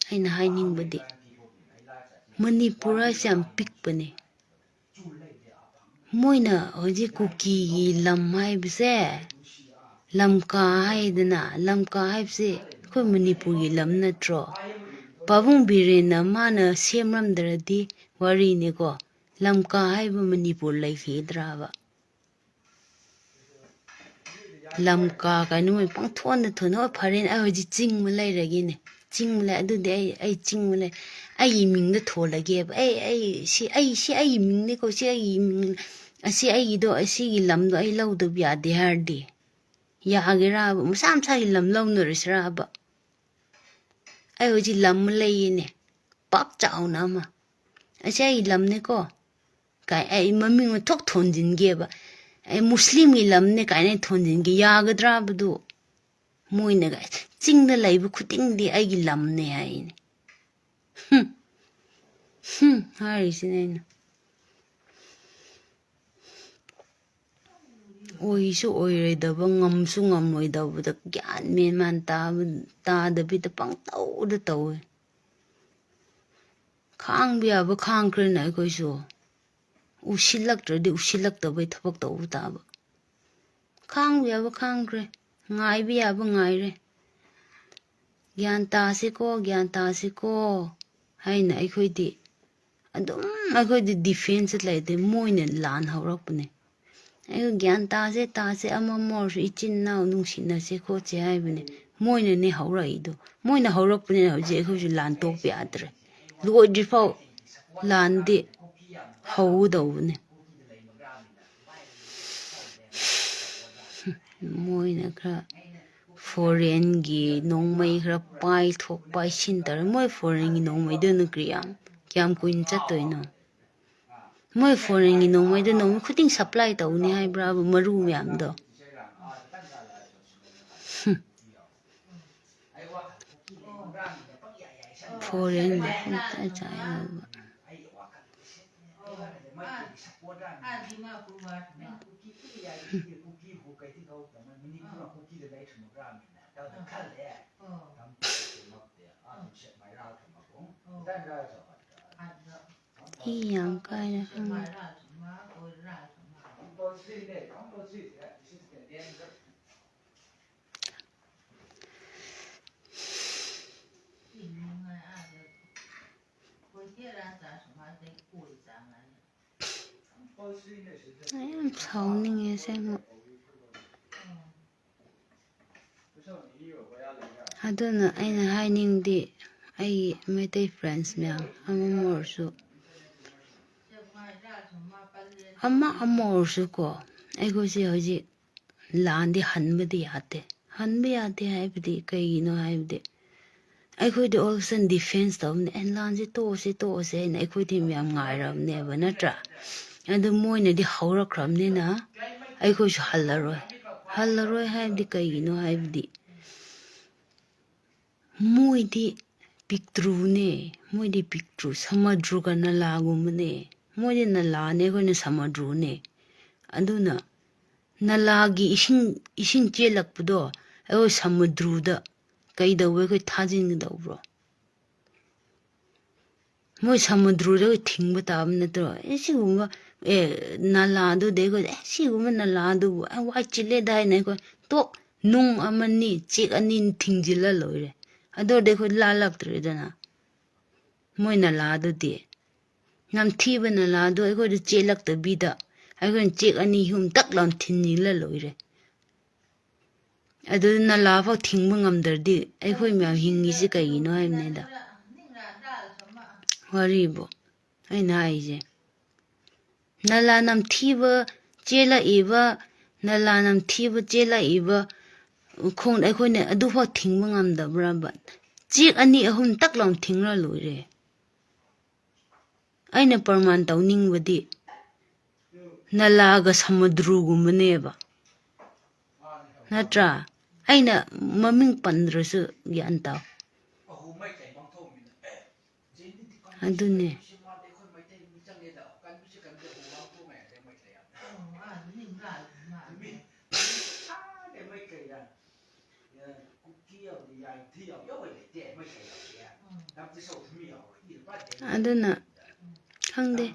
S1: ꯑꯩꯅ ꯍꯥꯏꯅꯤꯡꯕꯗꯤ ꯃꯅꯤꯄꯨꯔ ꯍꯥꯏꯁꯦ ꯌꯥꯝ ꯄꯤꯛꯄꯅꯦ ꯃꯣꯏꯅ ꯍꯧꯖꯤꯛ ꯀꯨꯀꯤꯒꯤ ꯂꯝ ꯍꯥꯏꯕꯁꯦ ꯂꯝꯀꯥ ꯍꯥꯏꯗꯅ ꯂꯝꯀꯥ ꯍꯥꯏꯕꯁꯦ ꯑꯩꯈꯣꯏ ꯃꯅꯤꯄꯨꯔꯒꯤ ꯂꯝ ꯅꯠꯇ꯭ꯔꯣ ꯄꯥꯕꯨꯡ ꯕꯤꯔꯦꯟꯅ ꯃꯥꯅ ꯁꯦꯝꯂꯝꯗ꯭ꯔꯗꯤ ꯋꯥꯔꯤꯅꯤꯀꯣ ꯂꯝꯀꯥ ꯍꯥꯏꯕ ꯃꯅꯤꯄꯨꯔ ꯂꯩꯈꯤꯗ꯭ꯔꯕ ꯂꯝꯀꯥ ꯀꯥꯏꯅ ꯃꯣꯏ ꯄꯪꯊꯣꯟꯗ ꯊꯣꯟ ꯍꯣꯏ ꯐꯔꯦꯅꯦ ꯑꯩ ꯍꯧꯖꯤꯛ ꯆꯤꯡꯕ ꯂꯩꯔꯒꯦꯅꯦ ꯆꯤꯡꯕ ꯂꯩ ꯑꯗꯨꯗꯤ ꯑꯩ ꯆꯤꯡꯕ ꯂꯩ ꯑꯩꯒꯤ ꯃꯤꯡꯗ ꯊꯣꯜꯂꯒꯦꯕ ꯁꯤ ꯑꯩꯒꯤ ꯃꯤꯡꯅꯤꯀꯣ ꯁꯤ ꯑꯩꯒꯤ ꯃꯤꯡ ꯑꯁꯤ ꯑꯩꯒꯤꯗꯣ ꯑꯁꯤꯒꯤ ꯂꯝꯗꯣ ꯑꯩ ꯂꯧꯗꯕ ꯌꯥꯗꯦ ꯍꯥꯏꯔꯗꯤ ꯌꯥꯒꯦꯔꯕ ꯃꯁꯥ ꯃꯁꯥꯒꯤ ꯂꯝ ꯂꯧꯅꯔꯁꯤꯔꯕ ꯑꯩ ꯍꯧꯖꯤꯛ ꯂꯝ ꯑꯃ ꯂꯩꯌꯦꯅꯦ ꯄꯥꯛ ꯆꯥꯎꯅ ꯑꯃ ꯑꯁꯤ ꯑꯩꯒꯤ ꯂꯝꯅꯤꯀꯣ ꯀꯥꯏ ꯑꯩ ꯃꯃꯤꯡ ꯊꯣꯛ ꯊꯣꯟꯖꯤꯟꯒꯦꯕ ꯑꯩ ꯃꯨꯁꯂꯤꯝꯒꯤ ꯂꯝꯅꯦ ꯀꯥꯏꯅ ꯊꯣꯟꯖꯤꯟꯒꯦ ꯌꯥꯒꯗ꯭ꯔꯕꯗꯨ ꯃꯣꯏꯅ ꯆꯤꯡꯗ ꯂꯩꯕ ꯈꯨꯗꯤꯡꯗꯤ ꯑꯩꯒꯤ ꯂꯝꯅꯦ ꯍꯥꯏꯅꯦ ꯍꯥꯏꯔꯤꯁꯤꯅꯦ ꯑꯩꯅ ꯑꯣꯏꯁꯨ ꯑꯣꯏꯔꯣꯏꯗꯕ ꯉꯝꯁꯨ ꯉꯝꯂꯣꯏꯗꯕꯗ ꯒ꯭ꯌꯥꯟ ꯃꯦꯟ ꯇꯥꯗꯕꯤꯗ ꯄꯪꯇꯧꯗ ꯇꯧꯋꯦ ꯈꯥꯡꯕ ꯌꯥꯕ ꯈꯥꯡꯈ꯭ꯔꯦꯅ ꯑꯩꯈꯣꯏꯁꯨ ꯎꯁꯤꯜꯂꯛꯇ꯭ꯔꯗꯤ ꯎꯁꯤꯜꯂꯛꯇꯕꯩ ꯊꯕꯛ ꯇꯧꯕ ꯇꯥꯕ ꯈꯥꯡꯕ ꯌꯥꯕ ꯈꯥꯡꯈ꯭ꯔꯦ ꯉꯥꯏꯕ ꯌꯥꯕ ꯉꯥꯏꯔꯦ ꯒ꯭ꯌꯥꯟ ꯇꯥꯁꯤꯀꯣ ꯍꯥꯏꯅ ꯑꯩꯈꯣꯏꯗꯤ ꯑꯗꯨꯝ ꯑꯩꯈꯣꯏꯗꯤ ꯗꯤꯐꯦꯟꯁꯇ ꯂꯩꯇꯦ ꯃꯣꯏꯅ ꯂꯥꯟ ꯍꯧꯔꯛꯄꯅꯦ ꯑꯩꯈꯣꯏ ꯒ꯭ꯌꯥꯟ ꯇꯥꯁꯦ ꯑꯃꯃ ꯑꯣꯏꯔꯁꯨ ꯏꯆꯤꯟ ꯏꯅꯥꯎ ꯅꯨꯡꯁꯤꯅꯁꯦ ꯈꯣꯠꯁꯦ ꯍꯥꯏꯕꯅꯦ ꯃꯣꯏꯅꯅꯦ ꯍꯧꯔꯛꯏꯗꯣ ꯃꯣꯏꯅ ꯍꯧꯔꯛꯄꯅꯤꯅ ꯍꯧꯖꯤꯛ ꯑꯩꯈꯣꯏꯁꯨ ꯂꯥꯟ ꯇꯣꯛꯄ ꯌꯥꯗ꯭ꯔꯦ ꯂꯣꯏꯗ꯭ꯔꯤꯐꯥꯎ ꯂꯥꯟꯗꯤ ꯍꯧꯒꯗꯧꯕꯅꯦ ꯃꯣꯏꯅ ꯈꯔ ꯐꯣꯔꯦꯟꯒꯤ ꯅꯣꯡꯃꯩ ꯈꯔ ꯄꯥꯏꯊꯣꯛ ꯄꯥꯏꯁꯤꯟ ꯇꯧꯔꯦ ꯃꯣꯏ ꯐꯣꯔꯦꯟꯒꯤ ꯅꯣꯡꯃꯩꯗꯨꯅ ꯀꯌꯥꯝ ꯀꯨꯏꯅ ꯆꯠꯇꯣꯏꯅꯣ ꯃꯣꯏ ꯐꯣꯔꯦꯟꯒꯤ ꯅꯣꯡꯃꯩꯗ ꯅꯣꯡꯃꯩ ꯈꯨꯗꯤꯡ ꯁꯄ꯭ꯂꯥꯏ ꯇꯧꯅꯤ ꯍꯥꯏꯕ꯭ꯔꯥꯕ ꯃꯔꯨ ꯃꯌꯥꯝꯗꯣ ꯐꯣꯔꯦꯟꯒꯤ ꯄꯨꯡꯆꯥꯏ ꯆꯥꯏ ꯂꯧꯕ ꯏ ꯌꯥꯝ ꯀꯥꯏꯅ ꯑꯩ ꯌꯥꯝ ꯁꯥꯎꯅꯤꯡꯉꯦ ꯑꯁꯦꯡꯕ ꯑꯗꯨꯅ ꯑꯩꯅ ꯍꯥꯏꯅꯤꯡꯕꯗꯤ ꯑꯩꯒꯤ ꯃꯩꯇꯩ ꯐ꯭ꯔꯦꯟꯁ ꯃꯌꯥꯝ ꯑꯃꯃ ꯑꯣꯏꯔꯁꯨ ꯑꯃ ꯑꯣꯏꯔꯁꯨꯀꯣ ꯑꯩꯈꯣꯏꯁꯦ ꯍꯧꯖꯤꯛ ꯂꯥꯟꯗꯤ ꯍꯟꯕꯗꯤ ꯌꯥꯗꯦ ꯍꯥꯏꯕꯗꯤ ꯀꯩꯒꯤꯅꯣ ꯍꯥꯏꯕꯗꯤ ꯑꯩꯈꯣꯏꯗꯤ ꯑꯣꯜ ꯑꯣꯐ ꯁꯟ ꯗꯤꯐꯦꯟꯁ ꯇꯧꯕꯅꯦ ꯂꯥꯟꯁꯦ ꯇꯣꯛꯑꯁꯦ ꯍꯥꯏꯅ ꯑꯩꯈꯣꯏꯗꯤ ꯃꯌꯥꯝ ꯉꯥꯏꯔꯕꯅꯦꯕ ꯅꯠꯇ꯭ꯔꯥ ꯑꯗꯨ ꯃꯣꯏꯅꯗꯤ ꯍꯧꯔꯛꯈ꯭ꯔꯕꯅꯤꯅ ꯑꯩꯈꯣꯏꯁꯨ ꯍꯜꯂꯔꯣꯏ ꯍꯥꯏꯕꯗꯤ ꯀꯩꯒꯤꯅꯣ ꯍꯥꯏꯕꯗꯤ ꯃꯣꯏꯗꯤ ꯄꯤꯛꯇ꯭ꯔꯨ ꯁꯃꯨꯗ꯭ꯔꯒ ꯅꯂꯥꯒꯨꯝꯕꯅꯦ ꯃꯣꯏꯗꯤ ꯅꯂꯥꯅꯦ ꯑꯩꯈꯣꯏꯅ ꯁꯃꯨꯗ꯭ꯔꯅꯦ ꯑꯗꯨꯅ ꯅꯂꯥꯒꯤ ꯏꯁꯤꯡ ꯆꯦꯜꯂꯛꯄꯗꯣ ꯑꯩꯈꯣꯏ ꯁꯃꯨꯗ꯭ꯔꯗ ꯀꯩꯗꯧꯕ ꯑꯩꯈꯣꯏ ꯊꯥꯖꯤꯟꯒꯗꯧꯕ꯭ꯔꯣ ꯃꯣꯏ ꯁꯃꯨꯗ꯭ꯔꯗꯒ ꯊꯤꯡꯕ ꯇꯥꯕ ꯅꯠꯇ꯭ꯔꯣ ꯁꯤꯒꯨꯝꯕ ꯅꯂꯥꯗꯨꯗ ꯑꯩꯈꯣꯏ ꯁꯤꯒꯨꯝꯕ ꯅꯂꯥꯗꯨꯕꯨ ꯋꯥꯏ ꯆꯤꯜꯂꯦꯗ ꯍꯥꯏꯅ ꯑꯩꯈꯣꯏ ꯇꯣꯛ ꯅꯨꯡ ꯑꯃꯅꯤ ꯆꯦꯛ ꯑꯅꯤ ꯊꯤꯡꯖꯤꯜꯂ ꯂꯣꯏꯔꯦ ꯑꯗꯨꯗꯤ ꯑꯩꯈꯣꯏ ꯂꯥꯜꯂꯛꯇ꯭ꯔꯦꯗꯅ ꯃꯣꯏ ꯅꯂꯥꯗꯨꯗꯤ ꯅꯝꯊꯤꯕ ꯅꯂꯥꯗꯨ ꯑꯩꯈꯣꯏꯗ ꯆꯦꯜꯂꯛꯇꯕꯤꯗ ꯑꯩꯈꯣꯏꯅ ꯆꯦꯛ ꯑꯅꯤ ꯑꯍꯨꯝ ꯇꯛ ꯂꯥꯎꯅ ꯊꯤꯟꯖꯤꯜꯂ ꯂꯣꯏꯔꯦ ꯑꯗꯨ ꯅꯂꯥꯐꯥꯎ ꯊꯤꯡꯕ ꯉꯝꯗ꯭ꯔꯗꯤ ꯑꯩꯈꯣꯏ ꯃꯌꯥꯝ ꯍꯤꯡꯉꯤꯁꯤ ꯀꯩꯒꯤꯅꯣ ꯍꯥꯏꯕꯅꯤꯗ ꯋꯥꯔꯤꯕꯨ ꯑꯩꯅ ꯍꯥꯏꯁꯦ ꯅꯂꯥ ꯅꯝꯊꯤꯕ ꯆꯦꯜꯂꯛꯏꯕ ꯅꯂꯥ ꯅꯝꯊꯤꯕ ꯆꯦꯜꯂꯛꯏꯕ ꯈꯣꯡꯗ ꯑꯩꯈꯣꯏꯅ ꯑꯗꯨꯐꯥꯎ ꯊꯤꯡꯕ ꯉꯝꯗꯕ꯭ꯔꯕ ꯆꯦꯛ ꯑꯅꯤ ꯑꯍꯨꯝ ꯇꯛ ꯂꯥꯎꯅ ꯊꯤꯡꯂ ꯂꯣꯏꯔꯦ ꯑꯩꯅ ꯄ꯭ꯔꯃꯥꯟ ꯇꯧꯅꯤꯡꯕꯗꯤ ꯅꯂꯥꯒ ꯁꯃꯨꯗ꯭ꯔꯒꯨꯝꯕꯅꯦꯕ ꯅꯠꯇ꯭ꯔꯥ ꯑꯩꯅ ꯃꯃꯤꯡ ꯄꯟꯗ꯭ꯔꯁꯨ ꯒ꯭ꯌꯥꯟ ꯇꯥꯎ ꯑꯗꯨꯅꯦ ꯑꯗꯨꯅ ꯈꯪꯗꯦ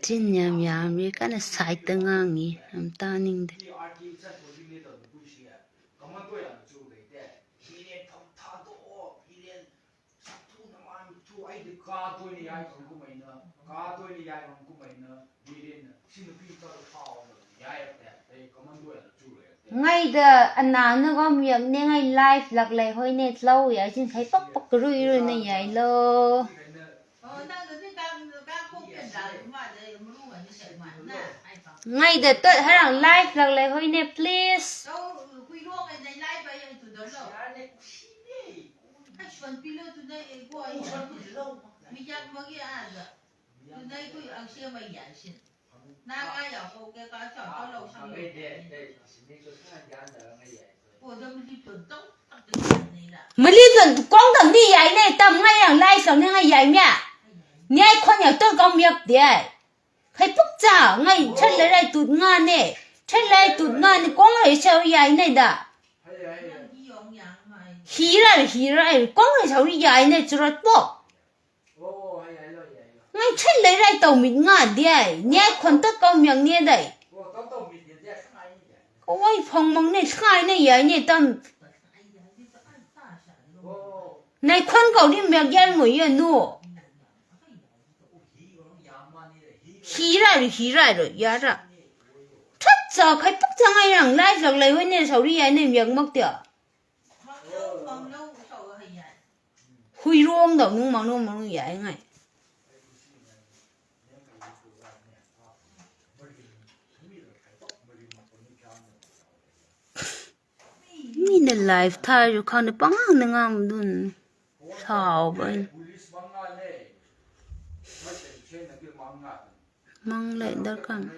S1: ꯆꯤꯟ ꯌꯥꯝ ꯌꯥꯝꯃꯤ ꯀꯟꯅ ꯁꯥꯏꯠꯇ ꯉꯥꯡꯉꯤ ꯌꯥꯝ ꯇꯥꯅꯤꯡꯗꯦ ngay anh nó có miệng nên ngay live lạc lại hơi nè lâu vậy xin thấy bóc bóc rui rui này vậy lo ngay để tôi thấy rằng live lạc lại hơi nè please mới liên tuần con thằng đi vậy này tầm ngay rằng live xong nên ngay vậy mẹ nhai con nhà tôi công việc đấy hay phức tạp ngay chân lấy đây tụt ngan nè chân lấy tụt ngan thì con lại sao vậy này đã hí ra con lại sao vậy này cho nó tốt ngay chân lấy đây tàu mình ngan đấy nhai con tôi công việc nè đây ôi phòng mong này khai này vậy này tầm này con cậu đi mẹ gian ngồi yên nụ hí ra rồi giá ra thật sao khai bức thằng ai rằng lai giặc lấy hơi nên sao đi vậy này miệng mất tiệt hui ruông đâu nung mong vậy ngay mình là live thay rồi con nó bắn hàng năng am đun sao vậy mang lại đó con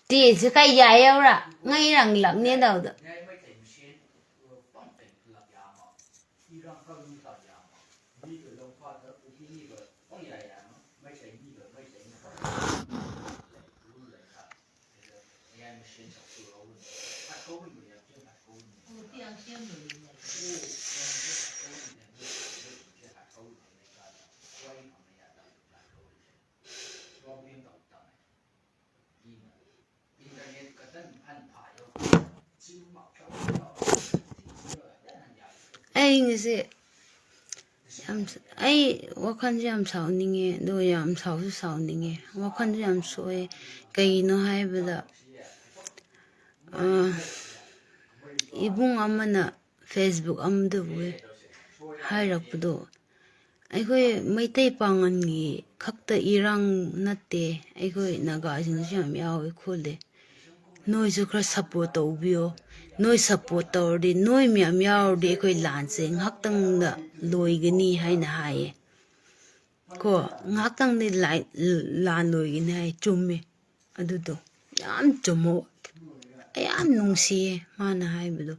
S1: thì sẽ cái dài đâu ra ngay rằng lặng như đâu được anh ngisi ai wakan jam sauninge do yam sausu sauninge wakan jam soe kai no haibada ibung amana Facebook amdu we hairakpudo aigoi maitai pangangi khakta irang natte aigoi naga jin jam yawe khole noi ju khra support tawbio noi support tawdi noi myam yawdi aigoi lanse ngaktang da loigani haina haye ko ngaktang ni lan loigini hai chumme adudo yam chumo ꯑꯩ ꯌꯥꯝ ꯅꯨꯡꯁꯤꯌꯦ ꯃꯥꯅ ꯍꯥꯏꯕꯗꯣ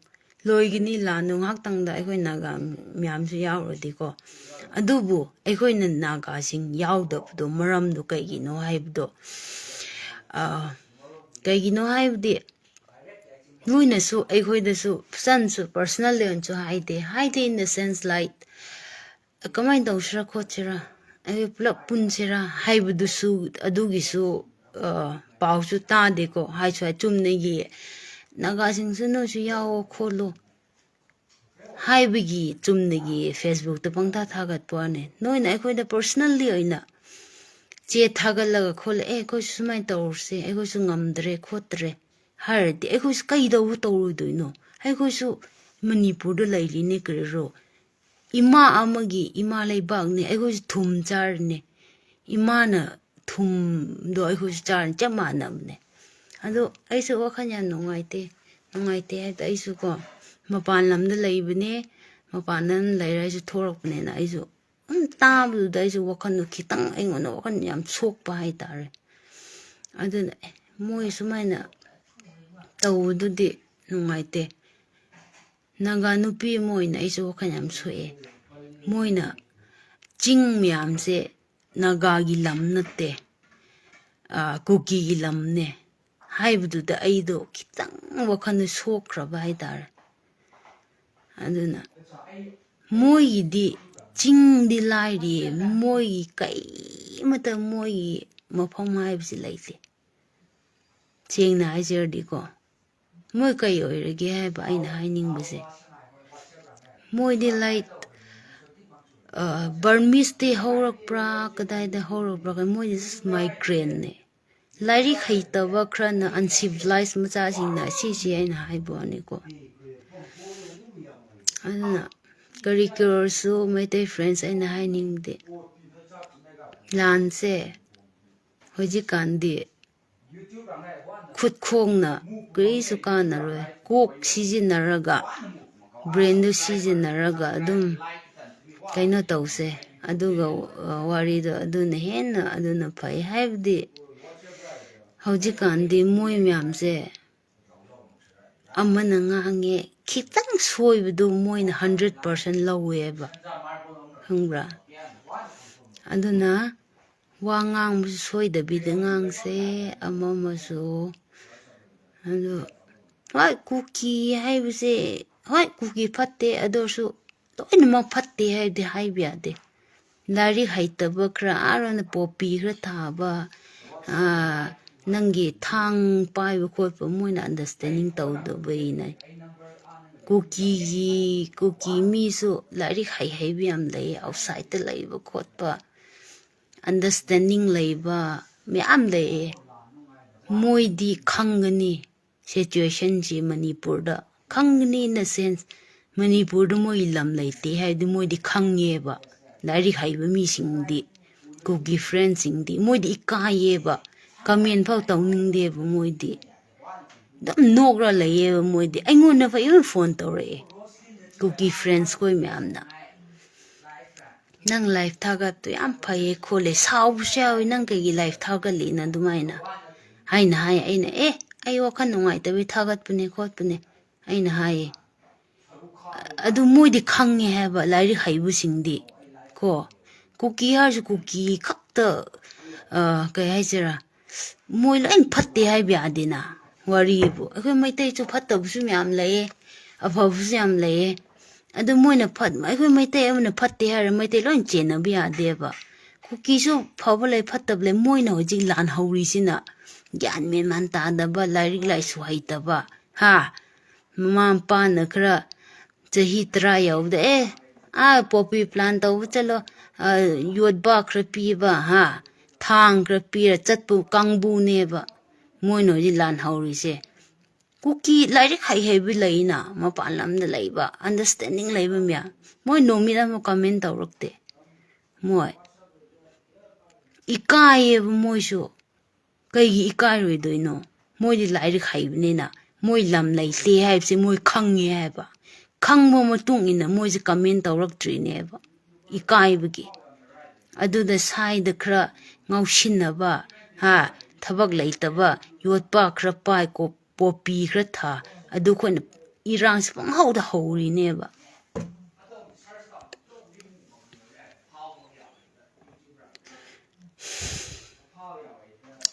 S1: ꯂꯣꯏꯒꯅꯤ ꯂꯥꯟꯗꯣ ꯉꯥꯏꯍꯥꯛꯇꯪꯗ ꯑꯩꯈꯣꯏ ꯅꯥꯒꯥ ꯃꯌꯥꯝꯁꯨ ꯌꯥꯎꯔꯗꯤꯀꯣ ꯑꯗꯨꯕꯨ ꯑꯩꯈꯣꯏꯅ ꯅꯥꯒꯥꯁꯤꯡ ꯌꯥꯎꯗꯕꯗꯣ ꯃꯔꯝꯗꯣ ꯀꯩꯒꯤꯅꯣ ꯍꯥꯏꯕꯗꯣ ꯀꯩꯒꯤꯅꯣ ꯍꯥꯏꯕꯗꯤ ꯅꯣꯏꯅꯁꯨ ꯑꯩꯈꯣꯏꯗꯁꯨ ꯐꯖꯅꯁꯨ ꯄꯔꯁꯅꯦꯜ ꯂꯦꯚꯦꯜꯁꯨ ꯍꯥꯏꯗꯦ ꯏꯟ ꯗ ꯁꯦꯟꯁ ꯂꯥꯏꯛ ꯀꯃꯥꯏꯅ ꯇꯧꯁꯤꯔꯥ ꯈꯣꯠꯁꯤꯔꯥ ꯑꯩꯈꯣꯏ ꯄꯨꯂꯞ ꯄꯨꯟꯁꯤꯔꯥ ꯍꯥꯏꯕꯗꯨꯁꯨ ꯑꯗꯨꯒꯤꯁꯨ ꯄꯥꯎꯁꯨ ꯇꯥꯗꯦꯀꯣ ꯍꯥꯏꯁꯨ ꯍꯥꯏ ꯆꯨꯝꯅꯒꯤ ꯅꯥꯒꯥꯁꯤꯡꯁꯨ ꯅꯣꯏꯁꯨ ꯌꯥꯎꯑꯣ ꯈꯣꯠꯂꯣ ꯍꯥꯏꯕꯒꯤ ꯆꯨꯝꯅꯒꯤ ꯐꯦꯁꯕꯨꯛꯇ ꯄꯪꯊꯥ ꯊꯥꯒꯠꯄ ꯋꯥꯅꯦ ꯅꯣꯏꯅ ꯑꯩꯈꯣꯏꯗ ꯄꯔꯁꯅꯦꯜꯂꯤ ꯑꯣꯏꯅ ꯆꯦ ꯊꯥꯒꯠꯂꯒ ꯈꯣꯠꯂꯦ ꯑꯩꯈꯣꯏꯁꯨ ꯁꯨꯃꯥꯏꯅ ꯇꯧꯔꯁꯦ ꯑꯩꯈꯣꯏꯁꯨ ꯉꯝꯗ꯭ꯔꯦ ꯈꯣꯠꯇ꯭ꯔꯦ ꯍꯥꯏꯔꯗꯤ ꯑꯩꯈꯣꯏꯁꯨ ꯀꯩꯗꯧꯕ ꯇꯧꯔꯣꯏꯗꯣꯏꯅꯣ ꯑꯩꯈꯣꯏꯁꯨ ꯃꯅꯤꯄꯨꯔꯗ ꯂꯩꯔꯤꯅꯦ ꯀꯔꯤꯔꯣ ꯏꯃꯥ ꯑꯃꯒꯤ ꯏꯃꯥ ꯂꯩꯕꯥꯛꯅꯦ ꯑꯩꯈꯣꯏꯁꯨ ꯊꯨꯝ ꯆꯥꯔꯤꯅꯦ ꯏꯃꯥꯅ ꯊꯨꯝꯗꯣ ꯑꯩꯈꯣꯏꯁꯨ ꯆꯥꯔꯅꯤ ꯆꯞ ꯃꯥꯟꯅꯕꯅꯦ ꯑꯗꯣ ꯑꯩꯁꯨ ꯋꯥꯈꯜ ꯌꯥꯝ ꯅꯨꯡꯉꯥꯏꯇꯦ ꯍꯥꯏꯕꯗꯤ ꯑꯩꯁꯨ ꯀꯣ ꯃꯄꯥꯟ ꯂꯝꯗ ꯂꯩꯕꯅꯦ ꯃꯄꯥꯟ ꯂꯝ ꯂꯩꯔ ꯑꯩꯁꯨ ꯊꯣꯛꯂꯛꯄꯅꯤꯅ ꯑꯩꯁꯨ ꯇꯥꯕꯗꯨꯗ ꯑꯩꯁꯨ ꯋꯥꯈꯜꯗꯣ ꯈꯤꯇꯪ ꯑꯩꯉꯣꯟꯗ ꯋꯥꯈꯜ ꯌꯥꯝ ꯁꯣꯛꯄ ꯍꯥꯏꯇꯥꯔꯦ ꯑꯗꯨꯅ ꯃꯣꯏ ꯁꯨꯃꯥꯏꯅ ꯇꯧꯕꯗꯨꯗꯤ ꯅꯨꯡꯉꯥꯏꯇꯦ ꯅꯥꯒꯥ ꯅꯨꯄꯤ ꯑꯃ ꯑꯣꯏꯅ ꯑꯩꯁꯨ ꯋꯥꯈꯜ ꯌꯥꯝ ꯁꯣꯛꯑꯦ ꯃꯣꯏꯅ ꯆꯤꯡ ꯃꯌꯥꯝꯁꯦ ꯅꯥꯒꯥꯒꯤ ꯂꯝ ꯅꯠꯇꯦ ꯀꯨꯀꯤꯒꯤ ꯂꯝꯅꯦ ꯍꯥꯏꯕꯗꯨꯗ ꯑꯩꯗꯣ ꯈꯤꯇꯪ ꯋꯥꯈꯜꯗꯣ ꯁꯣꯛꯈ꯭ꯔꯕ ꯍꯥꯏꯇꯥꯔꯦ ꯑꯗꯨꯅ ꯃꯣꯏꯒꯤꯗꯤ ꯆꯤꯡꯗꯤ ꯂꯥꯏꯔꯤꯌꯦ ꯃꯣꯏꯒꯤ ꯀꯩꯃꯇ ꯃꯣꯏꯒꯤ ꯃꯐꯝ ꯍꯥꯏꯕꯁꯤ ꯂꯩꯇꯦ ꯁꯦꯡꯅ ꯍꯥꯏꯖꯔꯗꯤꯀꯣ ꯃꯣꯏ ꯀꯩ ꯑꯣꯏꯔꯒꯦ ꯍꯥꯏꯕ ꯑꯩꯅ ꯍꯥꯏꯅꯤꯡꯕꯁꯦ ꯃꯣꯏꯗꯤ ꯂꯥꯏꯛ ꯕꯔꯃꯤꯁꯇꯤ ꯍꯧꯔꯛꯄ꯭ꯔꯥ ꯀꯗꯥꯏꯗ ꯍꯧꯔꯛꯄ꯭ꯔꯥ ꯃꯣꯏꯗꯤ ꯃꯥꯏꯒ꯭ꯔꯦꯟꯅꯦ ꯂꯥꯏꯔꯤꯛ ꯍꯩꯇꯕ ꯈꯔꯅ ꯑꯟꯁꯤꯚꯤꯂꯥꯏꯁ ꯃꯆꯥꯁꯤꯡꯅ ꯁꯤꯁꯦ ꯑꯩꯅ ꯍꯥꯏꯕ ꯋꯥꯅꯤꯀꯣ ꯑꯗꯨꯅ ꯀꯔꯤ ꯀꯔꯁꯨ ꯃꯩꯇꯩ ꯐ꯭ꯔꯦꯟꯁ ꯑꯩꯅ ꯍꯥꯏꯅꯤꯡꯕꯗꯤ ꯂꯥꯟꯁꯦ ꯍꯧꯖꯤꯛꯀꯥꯟꯗꯤ ꯈꯨꯠ ꯈꯣꯡꯅ ꯀꯔꯤꯁꯨ ꯀꯥꯟꯅꯔꯣꯏ ꯀꯣꯛ ꯁꯤꯖꯤꯟꯅꯔꯒ ꯕ꯭ꯔꯦꯟꯗꯨ ꯁꯤꯖꯤꯟꯅꯔꯒ ꯑꯗꯨꯝ ꯀꯩꯅꯣ ꯇꯧꯁꯦ ꯑꯗꯨꯒ ꯋꯥꯔꯤꯗꯣ ꯑꯗꯨꯅ ꯍꯦꯟꯅ ꯑꯗꯨꯅ ꯐꯩ ꯍꯥꯏꯕꯗꯤ ꯍꯧꯖꯤꯛꯀꯥꯟꯗꯤ ꯃꯣꯏ ꯃꯌꯥꯝꯁꯦ ꯑꯃꯅ ꯉꯥꯡꯉꯦ ꯈꯤꯇꯪ ꯁꯣꯏꯕꯗꯨ ꯃꯣꯏꯅ 100% ꯂꯧꯋꯦꯕ ꯈꯪꯕ꯭ꯔꯥ ꯑꯗꯨꯅ ꯋꯥ ꯉꯥꯡꯕꯁꯨ ꯁꯣꯏꯗꯕꯤꯗ ꯉꯥꯡꯁꯦ ꯑꯃꯁꯨ ꯑꯗꯨ ꯍꯣꯏ ꯀꯨꯀꯤ ꯍꯥꯏꯕꯁꯦ ꯍꯣꯏ ꯀꯨꯀꯤ ꯐꯠꯇꯦ ꯑꯗꯨ ꯑꯣꯏꯔꯁꯨ ꯂꯣꯏꯅꯃꯛ ꯐꯠꯇꯦ ꯍꯥꯏꯕꯗꯤ ꯍꯥꯏꯕ ꯌꯥꯗꯦ ꯂꯥꯏꯔꯤꯛ ꯍꯩꯇꯕ ꯈꯔ ꯑꯥꯔꯣꯅ ꯄꯣꯄꯤ ꯈꯔ ꯊꯥꯕ ꯅꯪꯒꯤ ꯊꯥꯡ ꯄꯥꯏꯕ ꯈꯣꯠꯄ ꯃꯣꯏꯅ ꯑꯟꯗꯔꯁꯇꯦꯟꯗꯤꯡ ꯇꯧꯗꯕꯩꯅꯦ ꯀꯨꯀꯤ ꯃꯤꯁꯨ ꯂꯥꯏꯔꯤꯛ ꯍꯩꯕ ꯌꯥꯝ ꯂꯩ ꯑꯥꯎꯠꯁꯥꯏꯠꯇ ꯂꯩꯕ ꯈꯣꯠꯄ ꯑꯟꯗꯔꯁꯇꯦꯟꯗꯤꯡ ꯂꯩꯕ ꯃꯌꯥꯝ ꯂꯩꯌꯦ ꯃꯣꯏꯗꯤ ꯈꯪꯒꯅꯤ ꯁꯤꯆꯨꯋꯦꯁꯟꯁꯤ ꯃꯅꯤꯄꯨꯔꯗ ꯈꯪꯒꯅꯤ ꯏꯟ ꯗ ꯁꯦꯟꯁ ꯃꯅꯤꯄꯨꯔꯗ ꯃꯣꯏ ꯂꯝ ꯂꯩꯇꯦ ꯍꯥꯏꯕꯗꯤ ꯃꯣꯏꯗꯤ ꯈꯪꯉꯦꯕ ꯂꯥꯏꯔꯤꯛ ꯍꯩꯕ ꯃꯤꯁꯤꯡꯗꯤ ꯀꯨꯀꯤ ꯐ꯭ꯔꯦꯟꯁꯤꯡꯗꯤ ꯃꯣꯏꯗꯤ ꯏꯀꯥꯏꯌꯦꯕ ꯀꯃꯦꯟ ꯐꯥꯎ ꯇꯧꯅꯤꯡꯗꯦꯕ ꯃꯣꯏꯗꯤ ꯑꯗꯨꯝ ꯅꯣꯛꯔ ꯂꯩꯌꯦꯕ ꯃꯣꯏꯗꯤ ꯑꯩꯉꯣꯟꯗ ꯏꯚꯟ ꯐꯣꯟ ꯇꯧꯔꯛꯑꯦ ꯀꯨꯀꯤ ꯐ꯭ꯔꯦꯟꯁ ꯈꯣꯏ ꯃꯌꯥꯝꯅ ꯅꯪ ꯂꯥꯏꯐ ꯊꯥꯒꯠꯄꯗꯣ ꯌꯥꯝ ꯐꯩꯌꯦ ꯈꯣꯠꯂꯦ ꯁꯥꯎꯕꯁꯨ ꯌꯥꯎꯋꯤ ꯅꯪ ꯀꯩꯒꯤ ꯂꯥꯏꯐ ꯊꯥꯒꯠꯂꯤꯅ ꯑꯗꯨꯃꯥꯏꯅ ꯑꯩꯅ ꯑꯩ ꯋꯥꯈꯜ ꯅꯨꯡꯉꯥꯏꯇꯕꯩ ꯊꯥꯒꯠꯄꯅꯦ ꯈꯣꯠꯄꯅꯦ ꯑꯩꯅ ꯍꯥꯏꯌꯦ ꯑꯗꯨ ꯃꯣꯏꯗꯤ ꯈꯪꯉꯦ ꯍꯥꯏꯕ ꯂꯥꯏꯔꯤꯛ ꯍꯩꯕꯁꯤꯡꯗꯤ ꯀꯣ ꯀꯨꯀꯤ ꯍꯥꯏꯔꯁꯨ ꯀꯨꯀꯤ ꯈꯛꯇ ꯀꯩ ꯍꯥꯏꯁꯤꯔꯥ ꯃꯣꯏ ꯂꯣꯏ ꯐꯠꯇꯦ ꯍꯥꯏꯕ ꯌꯥꯗꯦꯅ ꯋꯥꯔꯤꯕꯨ ꯑꯩꯈꯣꯏ ꯃꯩꯇꯩꯁꯨ ꯐꯠꯇꯕꯁꯨ ꯃꯌꯥꯝ ꯂꯩꯌꯦ ꯑꯐꯕꯁꯨ ꯌꯥꯝ ꯂꯩꯌꯦ ꯑꯗꯨ ꯃꯣꯏꯅ ꯑꯩꯈꯣꯏ ꯃꯩꯇꯩ ꯑꯃꯅ ꯐꯠꯇꯦ ꯍꯥꯏꯔ ꯃꯩꯇꯩ ꯂꯣꯏ ꯆꯦꯟꯅꯕ ꯌꯥꯗꯦꯕ ꯀꯨꯀꯤꯁꯨ ꯐꯕ ꯂꯩ ꯐꯠꯇꯕ ꯂꯩ ꯃꯣꯏꯅ ꯍꯧꯖꯤꯛ ꯂꯥꯟꯍꯧꯔꯤꯁꯤꯅ ꯒ꯭ꯌꯥꯟ ꯃꯦꯟꯃꯥꯟ ꯇꯥꯗꯕ ꯂꯥꯏꯔꯤꯛ ꯂꯥꯏꯁꯨ ꯍꯩꯇꯕ ꯃꯃꯥ ꯃꯄꯥꯅ ꯈꯔ ꯆꯍꯤ 10 ꯌꯧꯕꯗ ꯄꯣꯄꯤ ꯄ꯭ꯂꯥꯟ ꯇꯧꯕ ꯆꯠꯂꯣ ꯌꯣꯠꯕꯥ ꯈꯔ ꯄꯤꯕ ꯊꯥꯡ ꯈꯔ ꯄꯤꯔ ꯆꯠꯄ ꯀꯥꯡꯕꯨꯅꯦꯕ ꯃꯣꯏꯅ ꯍꯧꯖꯤꯛ ꯂꯥꯟꯍꯧꯔꯤꯁꯦ ꯀꯨꯀꯤ ꯂꯥꯏꯔꯤꯛ ꯍꯩꯕ ꯂꯩꯅ ꯃꯄꯥꯟ ꯂꯝꯗ ꯂꯩꯕ ꯑꯟꯗꯔꯁꯇꯦꯟꯗꯤꯡ ꯂꯩꯕ ꯃꯌꯥꯝ ꯃꯣꯏ ꯅꯨꯃꯤꯠ ꯑꯃ ꯀꯃꯦꯟ ꯇꯧꯔꯛꯇꯦ ꯃꯣꯏ ꯏꯀꯥꯏꯌꯦꯕ ꯃꯣꯏꯁꯨ ꯀꯩꯒꯤ ꯏꯀꯥꯏꯔꯣꯏꯗꯣꯏꯅꯣ ꯃꯣꯏꯗꯤ ꯂꯥꯏꯔꯤꯛ ꯍꯩꯕꯅꯤꯅ ꯃꯣꯏ ꯂꯝ ꯂꯩꯇꯦ ꯍꯥꯏꯕꯁꯦ ꯃꯣꯏ ꯈꯪꯉꯦ ꯍꯥꯏꯕ ꯈꯪꯕ ꯃꯇꯨꯡ ꯏꯟꯅ ꯃꯣꯏꯁꯦ ꯀꯃꯦꯟ ꯇꯧꯔꯛꯇ꯭ꯔꯤꯅꯦꯕ ꯏꯀꯥꯏꯕꯒꯤ ꯑꯗꯨꯗ ꯁꯥꯏꯗ ꯈꯔ ꯉꯥꯎꯁꯤꯟꯅꯕ ꯊꯕꯛ ꯂꯩꯇꯕ ꯌꯣꯠꯄꯥ ꯈꯔ ꯄꯥꯏ ꯄꯣꯄꯤ ꯈꯔ ꯊꯥ ꯑꯗꯨ ꯑꯩꯈꯣꯏꯅ ꯏꯔꯥꯡꯁꯦ ꯄꯪꯍꯧꯗ ꯍꯧꯔꯤꯅꯦꯕ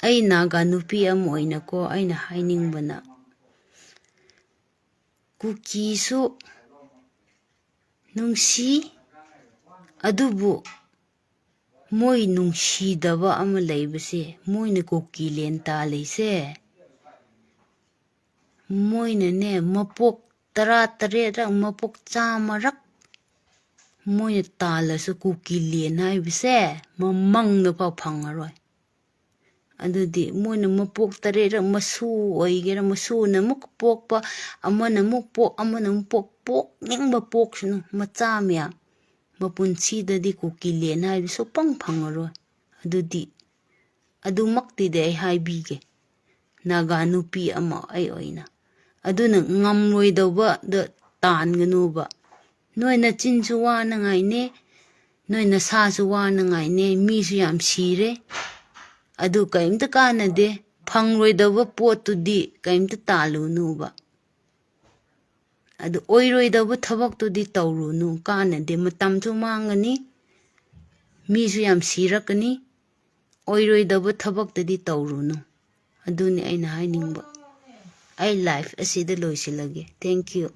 S1: ꯑꯩ ꯅꯥꯒꯥ ꯅꯨꯄꯤ ꯑꯃ ꯑꯣꯏꯅꯀꯣ ꯑꯩꯅ ꯍꯥꯏꯅꯤꯡꯕꯅ ꯀꯨꯀꯤꯁꯨ ꯅꯨꯡꯁꯤ ꯑꯗꯨꯕꯨ ꯃꯣꯏ ꯅꯨꯡꯁꯤꯗꯕ ꯑꯃ ꯂꯩꯕꯁꯦ ꯃꯣꯏꯅ ꯀꯨꯀꯤ ꯂꯦꯟ ꯇꯥꯜꯂꯤꯁꯦ ꯃꯣꯏꯅꯅꯦ ꯃꯄꯣꯛ 18ꯔꯛ ꯃꯄꯣꯛ 100ꯔꯛ ꯃꯣꯏꯅ ꯇꯥꯜꯂꯁꯨ ꯀꯨꯀꯤ ꯂꯦꯟ ꯍꯥꯏꯕꯁꯦ ꯃꯃꯪꯗ ꯐꯥꯎ ꯐꯪꯉꯔꯣꯏ ꯑꯗꯨꯗꯤ ꯃꯣꯏꯅ ꯃꯄꯣꯛ 3ꯔꯛ ꯃꯁꯨ ꯑꯣꯏꯒꯦꯔꯥ ꯃꯁꯨꯅ ꯑꯃꯨꯛ ꯄꯣꯛꯄ ꯑꯃꯅ ꯑꯃꯨꯛ ꯄꯣꯛ ꯑꯃꯅ ꯑꯃꯨꯛ ꯄꯣꯛꯅꯤꯡꯕ ꯄꯣꯛꯁꯅꯨ ꯃꯆꯥ ꯃꯌꯥꯝ ꯃꯄꯨꯟꯁꯤꯗꯗꯤ ꯀꯨꯀꯤ ꯂꯦꯟ ꯍꯥꯏꯕꯁꯨ ꯁꯨꯡꯐꯪ ꯐꯪꯉꯔꯣꯏ ꯑꯗꯨꯗꯤ ꯑꯗꯨꯃꯛꯇꯤꯗꯤ ꯑꯩ ꯍꯥꯏꯕꯤꯒꯦ ꯅꯥꯒꯥ ꯅꯨꯄꯤ ꯑꯃ ꯑꯩ ꯑꯣꯏꯅ ꯑꯗꯨꯅ ꯉꯝꯂꯣꯏꯗꯧꯕꯗ ꯇꯥꯟꯒꯅꯨꯕ ꯅꯣꯏ ꯅꯆꯤꯟꯁꯨ ꯋꯥꯅꯉꯥꯏꯅꯦ ꯅꯣꯏ ꯅꯁꯥꯁꯨ ꯋꯥꯅꯉꯥꯏꯅꯦ ꯃꯤꯁꯨ ꯌꯥꯝ ꯁꯤꯔꯦ ꯑꯗꯨ ꯀꯔꯤꯝꯇ ꯀꯥꯟꯅꯗꯦ ꯐꯪꯂꯣꯏꯗꯕ ꯄꯣꯠꯇꯨꯗꯤ ꯀꯔꯤꯝꯇ ꯇꯥꯜꯂꯨꯅꯨꯕ ꯑꯗꯨ ꯑꯣꯏꯔꯣꯏꯗꯕ ꯊꯕꯛꯇꯨꯗꯤ ꯇꯧꯔꯨꯅꯨ ꯀꯥꯟꯅꯗꯦ ꯃꯇꯝꯁꯨ ꯃꯥꯡꯒꯅꯤ ꯃꯤꯁꯨ ꯌꯥꯝ ꯁꯤꯔꯛꯀꯅꯤ ꯑꯣꯏꯔꯣꯏꯗꯕ ꯊꯕꯛꯇꯗꯤ ꯇꯧꯔꯨꯅꯨ ꯑꯗꯨꯅꯤ ꯑꯩꯅ ꯍꯥꯏꯅꯤꯡꯕ ꯑꯩ ꯂꯥꯏꯐ ꯑꯁꯤꯗ ꯂꯣꯏꯁꯤꯜꯂꯒꯦ ꯊꯦꯡꯛ ꯌꯨ